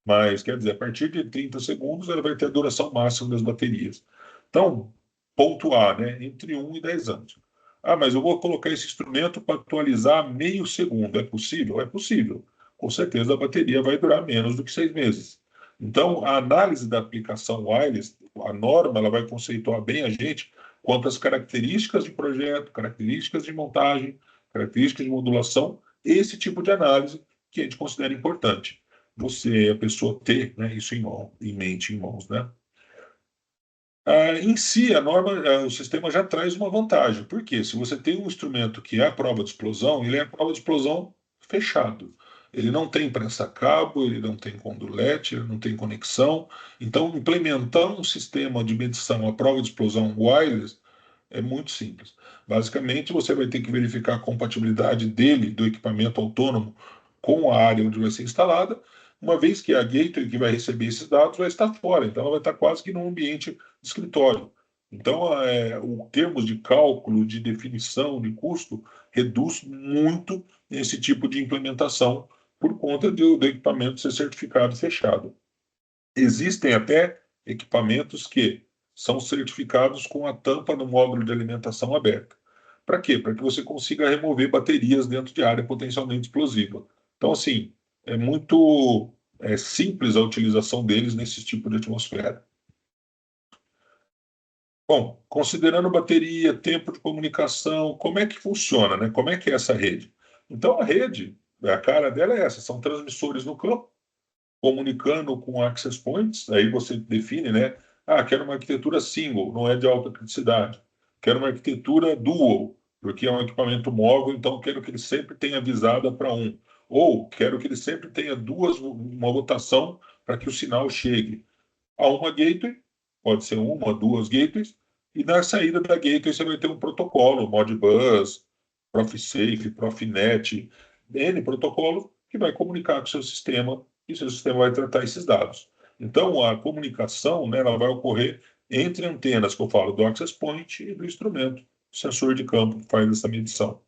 Mas, quer dizer, a partir de 30 segundos, ela vai ter a duração máxima das baterias. Então, ponto A, né? Entre 1 e 10 anos. Ah, mas eu vou colocar esse instrumento para atualizar meio segundo. É possível? É possível. Com certeza a bateria vai durar menos do que 6 meses. Então, a análise da aplicação wireless, a norma, ela vai conceituar bem a gente quanto às características de projeto, características de montagem, características de modulação, esse tipo de análise que a gente considera importante. Você, a pessoa ter, né, isso em mente, em mãos, né? Em si, a norma, o sistema já traz uma vantagem. Por quê? Se você tem um instrumento que é a prova de explosão, ele é a prova de explosão fechado. Ele não tem prensa-cabo, ele não tem condulete, ele não tem conexão. Então, implementar um sistema de medição à prova de explosão wireless é muito simples. Basicamente, você vai ter que verificar a compatibilidade dele, do equipamento autônomo, com a área onde vai ser instalada, uma vez que a gateway que vai receber esses dados vai estar fora, então ela vai estar quase que num ambiente de escritório. Então, o termos de cálculo, de definição, de custo, reduz muito esse tipo de implementação por conta do equipamento ser certificado e fechado. Existem até equipamentos que são certificados com a tampa no módulo de alimentação aberta. Para quê? Para que você consiga remover baterias dentro de área potencialmente explosiva. Então, assim, é muito simples a utilização deles nesse tipo de atmosfera. Bom, considerando bateria, tempo de comunicação, como é que funciona, né? Como é que é essa rede? Então, a rede, a cara dela é essa, são transmissores no campo, comunicando com access points, aí você define, né? Ah, quero uma arquitetura single, não é de alta criticidade. Quero uma arquitetura dual, porque é um equipamento móvel, então quero que ele sempre tenha visada para um. Ou quero que ele sempre tenha uma rotação para que o sinal chegue a uma gateway, pode ser uma, duas gateways, e na saída da gateway você vai ter um protocolo, Modbus, ProfSafe, ProfNet, N protocolo que vai comunicar com o seu sistema e o seu sistema vai tratar esses dados. Então, a comunicação, né, ela vai ocorrer entre antenas, que eu falo, do access point e do instrumento, sensor de campo que faz essa medição.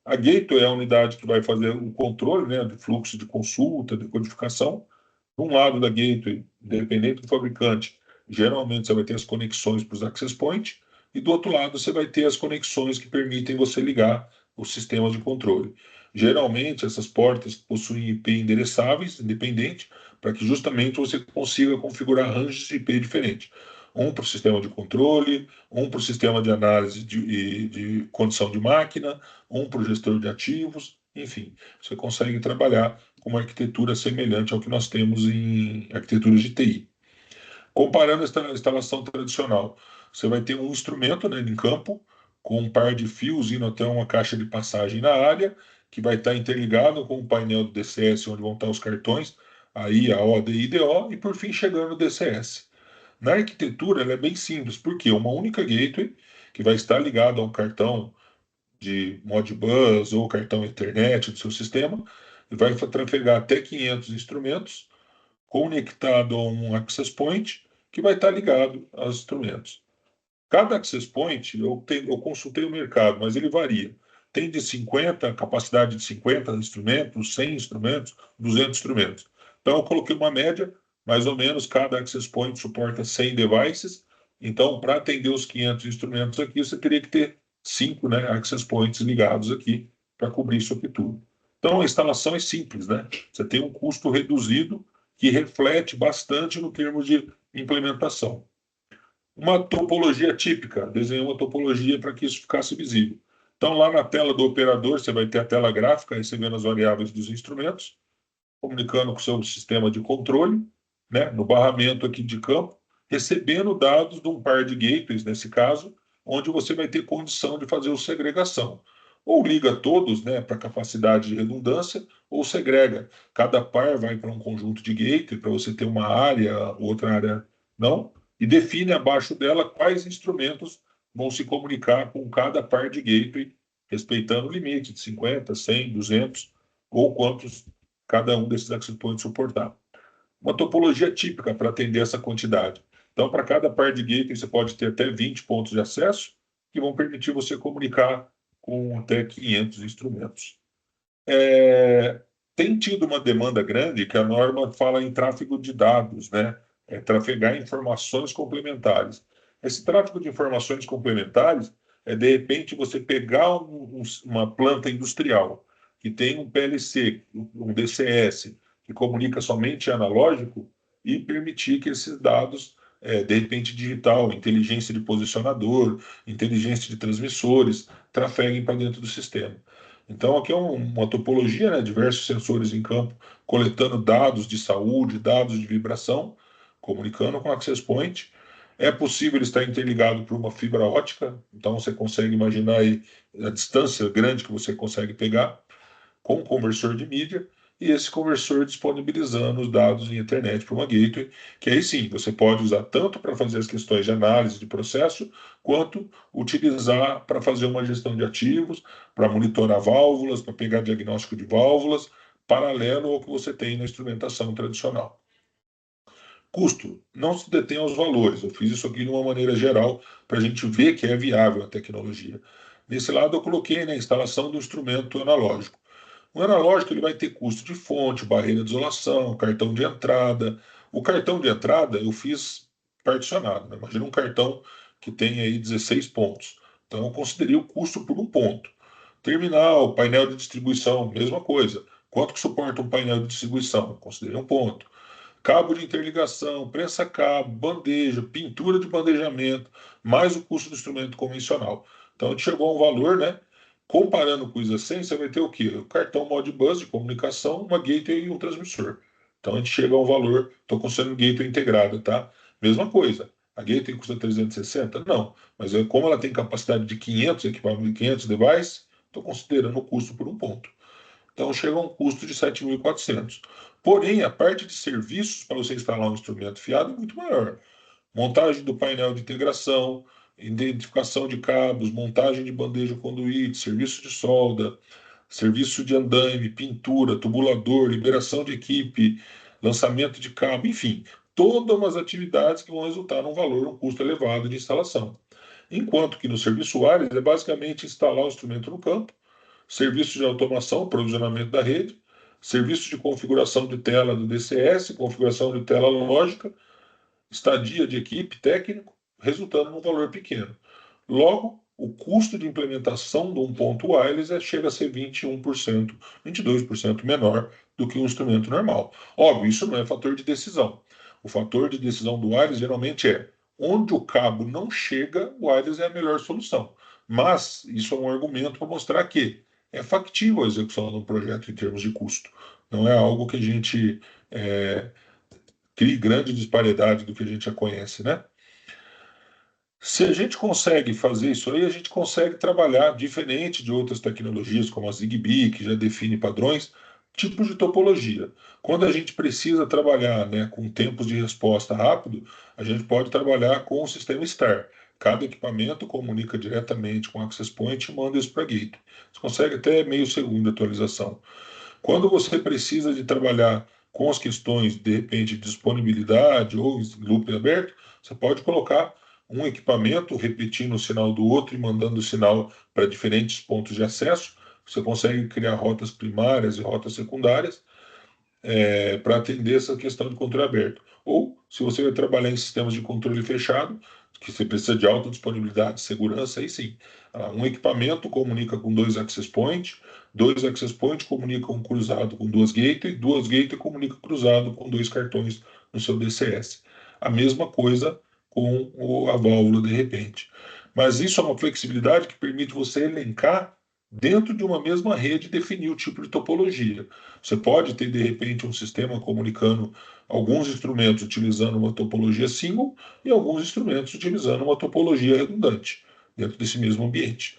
A gateway é a unidade que vai fazer o controle, né, de fluxo de consulta, de codificação. De um lado da gateway, independente do fabricante, geralmente você vai ter as conexões para os access points, e do outro lado você vai ter as conexões que permitem você ligar os sistemas de controle. Geralmente essas portas possuem IP endereçáveis, independente, para que justamente você consiga configurar ranges de IP diferentes. Um para o sistema de controle, um para o sistema de análise de condição de máquina, um para o gestor de ativos, enfim, você consegue trabalhar com uma arquitetura semelhante ao que nós temos em arquiteturas de TI. Comparando esta instalação tradicional, você vai ter um instrumento, né, em campo, com um par de fios indo até uma caixa de passagem na área, que vai estar interligado com o painel do DCS, onde vão estar os cartões, aí a ODI e IDO, e por fim chegando no DCS. Na arquitetura, ela é bem simples, porque uma única gateway, que vai estar ligada a um cartão de Modbus ou cartão Ethernet do seu sistema, e vai trafegar até 500 instrumentos, conectado a um access point, que vai estar ligado aos instrumentos. Cada access point, eu consultei o mercado, mas ele varia. Tem de 50, capacidade de 50 instrumentos, 100 instrumentos, 200 instrumentos. Então, eu coloquei uma média, mais ou menos, cada access point suporta 100 devices. Então, para atender os 500 instrumentos aqui, você teria que ter 5, né, access points ligados aqui para cobrir isso aqui tudo. Então, a instalação é simples, né? Você tem um custo reduzido que reflete bastante no termos de implementação. Uma topologia típica, desenhei uma topologia para que isso ficasse visível. Então, lá na tela do operador, você vai ter a tela gráfica recebendo as variáveis dos instrumentos, comunicando com o seu sistema de controle, né, no barramento aqui de campo, recebendo dados de um par de gateways, nesse caso, onde você vai ter condição de fazer o segregação. Ou liga todos, né, para capacidade de redundância, ou segrega. Cada par vai para um conjunto de gateway, para você ter uma área, outra área não, e define abaixo dela quais instrumentos vão se comunicar com cada par de gateway, respeitando o limite de 50, 100, 200, ou quantos cada um desses access points suportar. Uma topologia típica para atender essa quantidade. Então, para cada par de gateway, você pode ter até 20 pontos de acesso, que vão permitir você comunicar com até 500 instrumentos. tem tido uma demanda grande, que a norma fala em tráfego de dados, né? É trafegar informações complementares. Esse tráfego de informações complementares é, de repente, você pegar uma planta industrial que tem um PLC, um DCS, que comunica somente analógico, e permitir que esses dados, de repente, digital, inteligência de posicionador, inteligência de transmissores, trafeguem para dentro do sistema. Então, aqui é uma topologia, né, diversos sensores em campo, coletando dados de saúde, dados de vibração, comunicando com o Access Point. É possível estar interligado por uma fibra ótica, então você consegue imaginar aí a distância grande que você consegue pegar com um conversor de mídia, e esse conversor disponibilizando os dados em internet para uma gateway, que aí sim você pode usar tanto para fazer as questões de análise de processo, quanto utilizar para fazer uma gestão de ativos, para monitorar válvulas, para pegar diagnóstico de válvulas, paralelo ao que você tem na instrumentação tradicional. Custo, não se detém aos valores. Eu fiz isso aqui de uma maneira geral para a gente ver que é viável a tecnologia. Nesse lado eu coloquei, né, a instalação do instrumento analógico. O analógico ele vai ter custo de fonte, barreira de isolação, cartão de entrada. O cartão de entrada eu fiz particionado, né? Imagina um cartão que tem aí 16 pontos. Então eu considerei o custo por um ponto. Terminal, painel de distribuição, mesma coisa. Quanto que suporta um painel de distribuição? Considerei um ponto. Cabo de interligação, prensa-cabo, bandeja, pintura de bandejamento, mais o custo do instrumento convencional. Então a gente chegou a um valor, né? Comparando com o ISA 100, você vai ter o quê? O cartão Modbus de comunicação, uma gateway e um transmissor. Então a gente chega a um valor, estou considerando gateway integrada, tá? Mesma coisa. A gateway custa 360? Não. Mas como ela tem capacidade de 500 equipamentos, 500 devices, estou considerando o custo por um ponto. Então chega a um custo de 7.400. Porém, a parte de serviços para você instalar um instrumento fiado é muito maior. Montagem do painel de integração, identificação de cabos, montagem de bandeja conduíte, serviço de solda, serviço de andaime, pintura, tubulador, liberação de equipe, lançamento de cabo, enfim, todas umas atividades que vão resultar num valor, um custo elevado de instalação. Enquanto que no serviço wireless é basicamente instalar o instrumento no campo, serviço de automação, provisionamento da rede, serviço de configuração de tela do DCS, configuração de tela lógica, estadia de equipe técnico, resultando num valor pequeno. Logo, o custo de implementação de um ponto wireless chega a ser 21%, 22% menor do que um instrumento normal. Óbvio, isso não é fator de decisão. O fator de decisão do wireless geralmente é onde o cabo não chega, o wireless é a melhor solução. Mas isso é um argumento para mostrar que é factível a execução de um projeto em termos de custo. Não é algo que a gente crie grande disparidade do que a gente já conhece, né? Se a gente consegue fazer isso aí, a gente consegue trabalhar diferente de outras tecnologias, como a Zigbee, que já define padrões, tipos de topologia. Quando a gente precisa trabalhar, né, com tempos de resposta rápido, a gente pode trabalhar com o sistema STAR. Cada equipamento comunica diretamente com o Access Point e manda isso para a Gateway. Você consegue até meio segundo de atualização. Quando você precisa de trabalhar com as questões, de repente, de disponibilidade ou loop aberto, você pode colocar um equipamento repetindo o sinal do outro e mandando o sinal para diferentes pontos de acesso. Você consegue criar rotas primárias e rotas secundárias para atender essa questão de controle aberto. Ou, se você vai trabalhar em sistemas de controle fechado, que você precisa de alta disponibilidade, segurança, aí sim. Um equipamento comunica com dois access points comunicam cruzado com duas gateway comunicam cruzado com dois cartões no seu DCS. A mesma coisa com a válvula de repente. Mas isso é uma flexibilidade que permite você elencar dentro de uma mesma rede definir o tipo de topologia. Você pode ter, de repente, um sistema comunicando alguns instrumentos utilizando uma topologia single e alguns instrumentos utilizando uma topologia redundante dentro desse mesmo ambiente.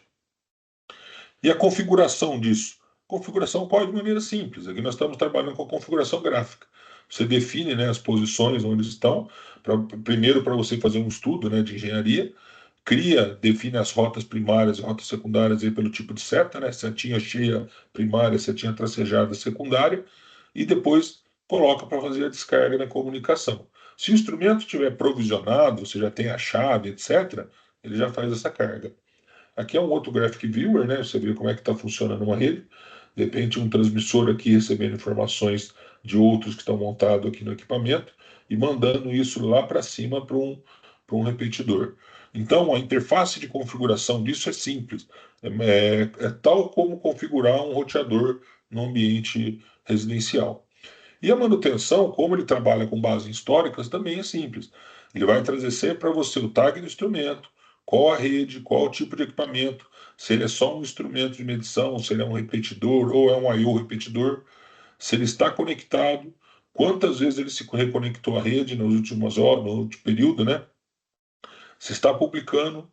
E a configuração disso? Configuração ocorre de maneira simples. Aqui nós estamos trabalhando com a configuração gráfica. Você define, né, as posições onde estão, primeiro para você fazer um estudo, né, de engenharia, define as rotas primárias e rotas secundárias aí pelo tipo de seta, né? Setinha cheia primária, setinha tracejada secundária, e depois coloca para fazer a descarga na comunicação. Se o instrumento estiver provisionado, você já tem a chave, etc., ele já faz essa carga. Aqui é um outro Graphic Viewer, né? Você vê como é que está funcionando uma rede. de repente um transmissor aqui recebendo informações de outros que estão montados aqui no equipamento e mandando isso lá para cima para um repetidor. Então, a interface de configuração disso é simples. É tal como configurar um roteador no ambiente residencial. E a manutenção, como ele trabalha com bases históricas, também é simples. Ele vai trazer sempre para você o tag do instrumento, qual a rede, qual o tipo de equipamento, se ele é só um instrumento de medição, se ele é um repetidor ou é um I/O repetidor, se ele está conectado, quantas vezes ele se reconectou à rede nas últimas horas, no último período, né? Se está publicando,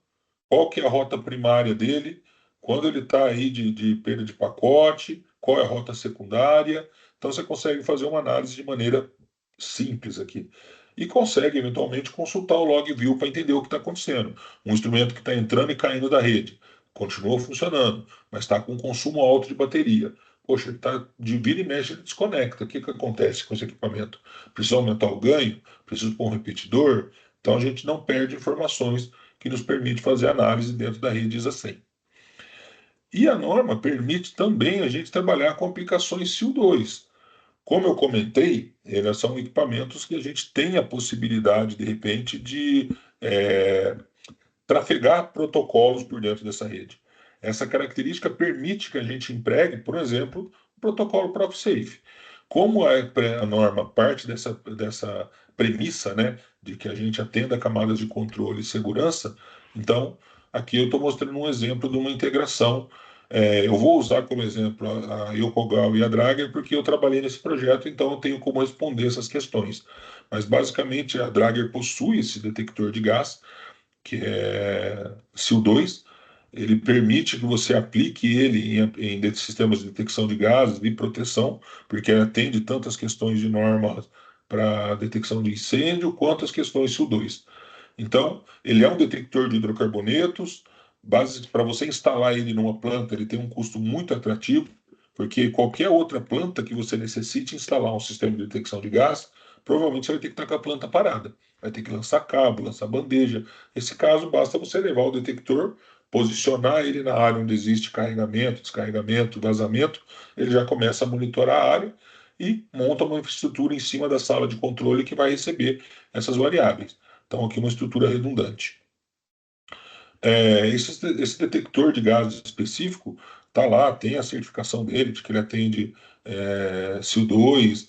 qual que é a rota primária dele, quando ele está aí de perda de pacote, qual é a rota secundária. Então você consegue fazer uma análise de maneira simples aqui. E consegue, eventualmente, consultar o log view para entender o que está acontecendo. Um instrumento que está entrando e caindo da rede. Continua funcionando, mas está com consumo alto de bateria. Poxa, ele está de vira e mexe, ele desconecta. O que acontece com esse equipamento? Precisa aumentar o ganho? Precisa pôr um repetidor? Então a gente não perde informações que nos permite fazer análise dentro da rede ISA 100. E a norma permite também a gente trabalhar com aplicações SIL2. Como eu comentei, elas são equipamentos que a gente tem a possibilidade, de repente, de trafegar protocolos por dentro dessa rede. Essa característica permite que a gente empregue, por exemplo, o protocolo ProfSafe. Como a norma parte dessa premissa, né, de que a gente atenda camadas de controle e segurança, então aqui eu estou mostrando um exemplo de uma integração. Eu vou usar como exemplo a Yokogawa e a Drager porque eu trabalhei nesse projeto, então eu tenho como responder essas questões. Mas basicamente a Drager possui esse detector de gás, que é SIL2, ele permite que você aplique ele em sistemas de detecção de gases e proteção, porque ele atende tantas questões de normas para detecção de incêndio, quanto as questões SIL2. Então, ele é um detector de hidrocarbonetos, para você instalar ele numa planta, ele tem um custo muito atrativo, porque qualquer outra planta que você necessite instalar um sistema de detecção de gás, provavelmente você vai ter que estar com a planta parada. Vai ter que lançar cabo, lançar bandeja. Nesse caso, basta você levar o detector, posicionar ele na área onde existe carregamento, descarregamento, vazamento, ele já começa a monitorar a área e monta uma infraestrutura em cima da sala de controle que vai receber essas variáveis. Então, aqui uma estrutura redundante. Esse detector de gases específico está lá, tem a certificação dele, de que ele atende SIL2,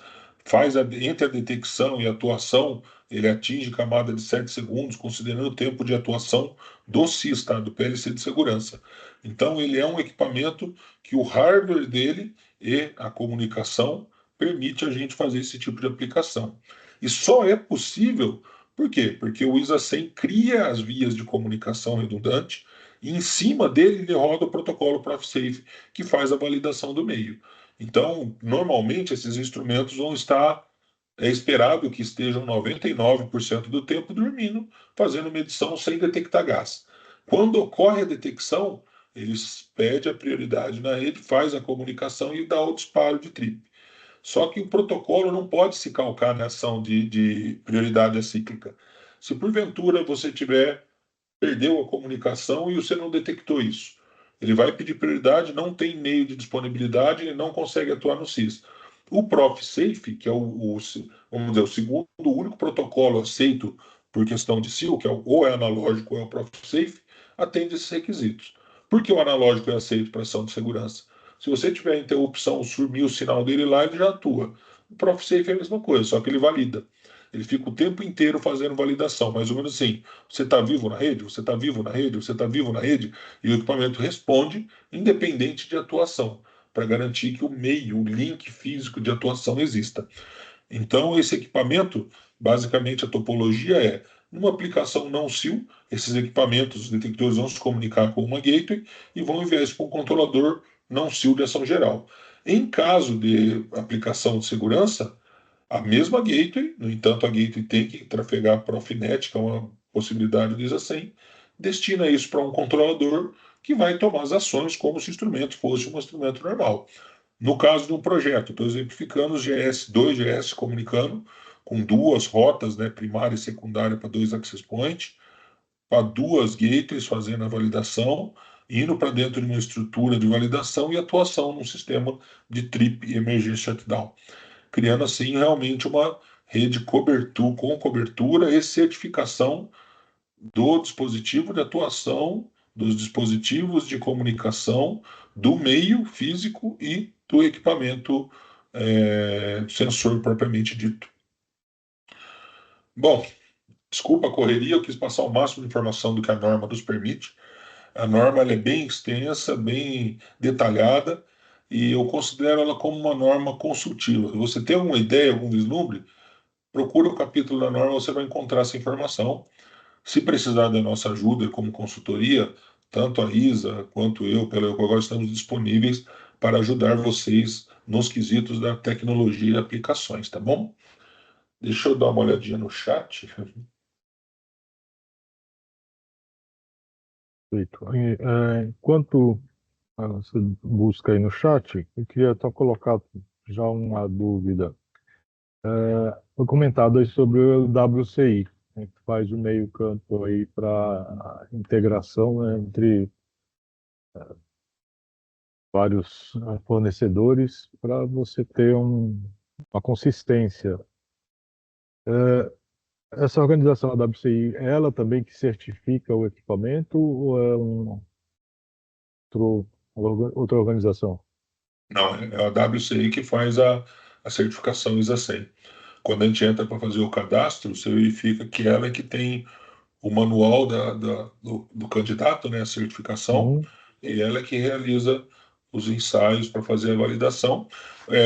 entre a detecção e a atuação, ele atinge camada de 7 segundos, considerando o tempo de atuação do SIS, tá? Do PLC de segurança. Então, ele é um equipamento que o hardware dele e a comunicação permite a gente fazer esse tipo de aplicação. E só é possível, por quê? Porque o ISA 100 cria as vias de comunicação redundante e em cima dele ele roda o protocolo ProfSafe, que faz a validação do meio. Então, normalmente, esses instrumentos vão estar, é esperado que estejam 99% do tempo dormindo, fazendo medição sem detectar gás. Quando ocorre a detecção, eles pedem a prioridade na rede, faz a comunicação e dá o disparo de trip. Só que o protocolo não pode se calcar na ação de prioridade acíclica. Se porventura você perdeu a comunicação e você não detectou isso, ele vai pedir prioridade, não tem meio de disponibilidade, ele não consegue atuar no SIS. O ProfSafe, que é vamos dizer, o segundo, o único protocolo aceito por questão de SIL, que é ou é analógico ou é o ProfSafe, atende esses requisitos. Por que o analógico é aceito para ação de segurança? Se você tiver interrupção, sumir o sinal dele lá, ele já atua. O ProfSafe é a mesma coisa, só que ele valida. Ele fica o tempo inteiro fazendo validação, mais ou menos assim. Você está vivo na rede? Você está vivo na rede? Você está vivo na rede? E o equipamento responde, independente de atuação, para garantir que o meio, o link físico de atuação exista. Então, esse equipamento, basicamente a topologia é, numa aplicação não SIL, esses equipamentos, os detectores vão se comunicar com uma gateway e vão enviar isso para um controlador não SIL de ação geral. Em caso de aplicação de segurança, a mesma gateway, no entanto, a gateway tem que trafegar Profinet, que é uma possibilidade do ISA 100, destina isso para um controlador que vai tomar as ações como se o instrumento fosse um instrumento normal. No caso de um projeto, estou exemplificando os GS, dois GS comunicando com duas rotas, né, primária e secundária para dois access points, para duas gateways fazendo a validação indo para dentro de uma estrutura de validação e atuação num sistema de trip e emergência shutdown, criando assim realmente uma rede com cobertura e certificação do dispositivo de atuação, dos dispositivos de comunicação, do meio físico e do equipamento sensor propriamente dito. Bom, desculpa a correria, eu quis passar o máximo de informação do que a norma nos permite. A norma ela é bem extensa, bem detalhada, e eu considero ela como uma norma consultiva. Se você tem alguma ideia, algum vislumbre, procura o capítulo da norma, você vai encontrar essa informação. Se precisar da nossa ajuda como consultoria, tanto a Isa quanto eu, pela Eucogol, estamos disponíveis para ajudar vocês nos quesitos da tecnologia e aplicações, tá bom? Deixa eu dar uma olhadinha no chat. Perfeito. Enquanto você busca aí no chat, eu queria só colocar já uma dúvida. Foi comentado aí sobre o WCI, né, que faz o meio-campo aí para a integração, né, entre vários fornecedores para você ter uma consistência. Essa organização, a WCI, é ela também que certifica o equipamento ou é outra organização? Não, é a WCI que faz a certificação ISA 100. Quando a gente entra para fazer o cadastro, você verifica que ela é que tem o manual do candidato, né, a certificação, Uhum. e ela é que realiza os ensaios para fazer a validação.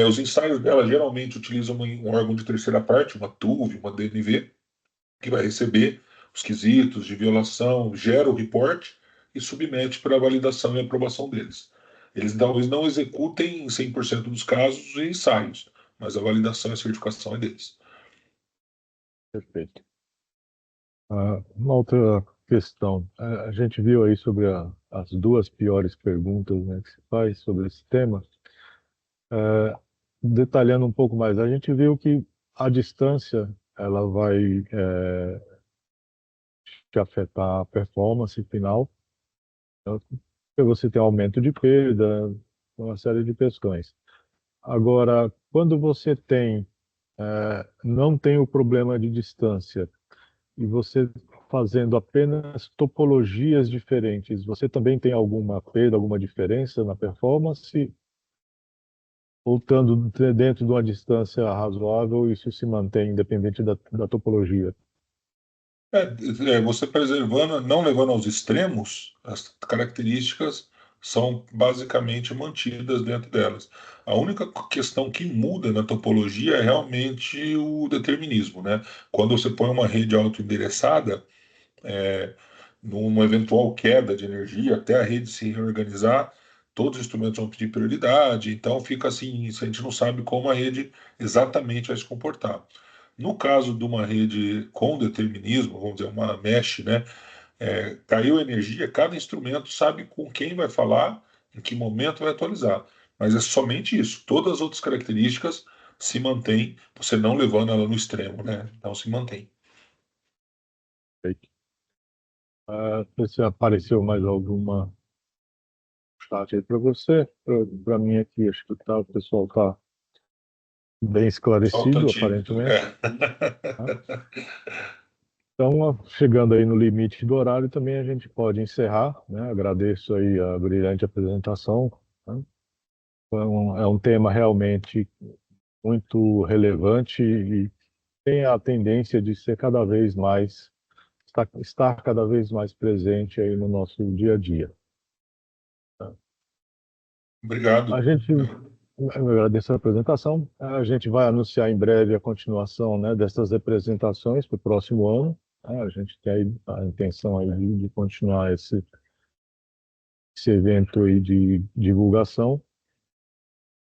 Os ensaios dela geralmente utilizam um órgão de terceira parte, uma TUV, uma DNV, que vai receber os quesitos de violação, gera o report e submete para a validação e aprovação deles. Eles talvez não executem em 100% dos casos os ensaios, mas a validação e a certificação é deles. Perfeito. Uma outra questão. A gente viu aí sobre as duas piores perguntas, né, que se faz sobre esse tema. Detalhando um pouco mais, a gente viu que a distância ela vai te afetar a performance final, então, porque você tem aumento de perda, uma série de questões. Agora, quando você não tem o problema de distância e você fazendo apenas topologias diferentes, você também tem alguma perda, alguma diferença na performance? Ou estando dentro de uma distância razoável, isso se mantém independente da topologia? Você preservando, não levando aos extremos, as características são basicamente mantidas dentro delas. A única questão que muda na topologia é realmente o determinismo, né? Quando você põe uma rede autoendereçada, é, numa eventual queda de energia, até a rede se reorganizar, todos os instrumentos vão pedir prioridade, então fica assim, a gente não sabe como a rede exatamente vai se comportar. No caso de uma rede com determinismo, vamos dizer, uma mesh, né? Caiu energia, cada instrumento sabe com quem vai falar, em que momento vai atualizar. Mas é somente isso. Todas as outras características se mantêm, você não levando ela no extremo, né? Então se mantém. Perfeito. Se apareceu mais alguma chat aí para você, para mim aqui, acho que o pessoal está bem Só tá esclarecido, tímido. aparentemente, né? Então, chegando aí no limite do horário, também a gente pode encerrar, né? Agradeço aí a brilhante apresentação, né? É um tema realmente muito relevante e tem a tendência de ser cada vez mais, estar cada vez mais presente aí no nosso dia a dia. A Obrigado. gente, eu agradeço a apresentação, a gente vai anunciar em breve a continuação, né, dessas representações para o próximo ano, né? A gente tem a intenção aí de continuar esse evento aí de divulgação.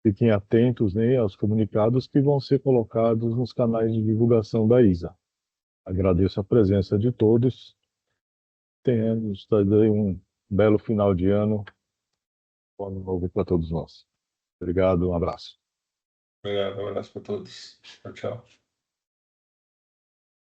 Fiquem atentos, né, aos comunicados que vão ser colocados nos canais de divulgação da ISA. Agradeço a presença de todos. Tenhamos aí um belo final de ano. Bom ano novo para todos nós. Obrigado, um abraço. Obrigado, um abraço para todos. Tchau, tchau.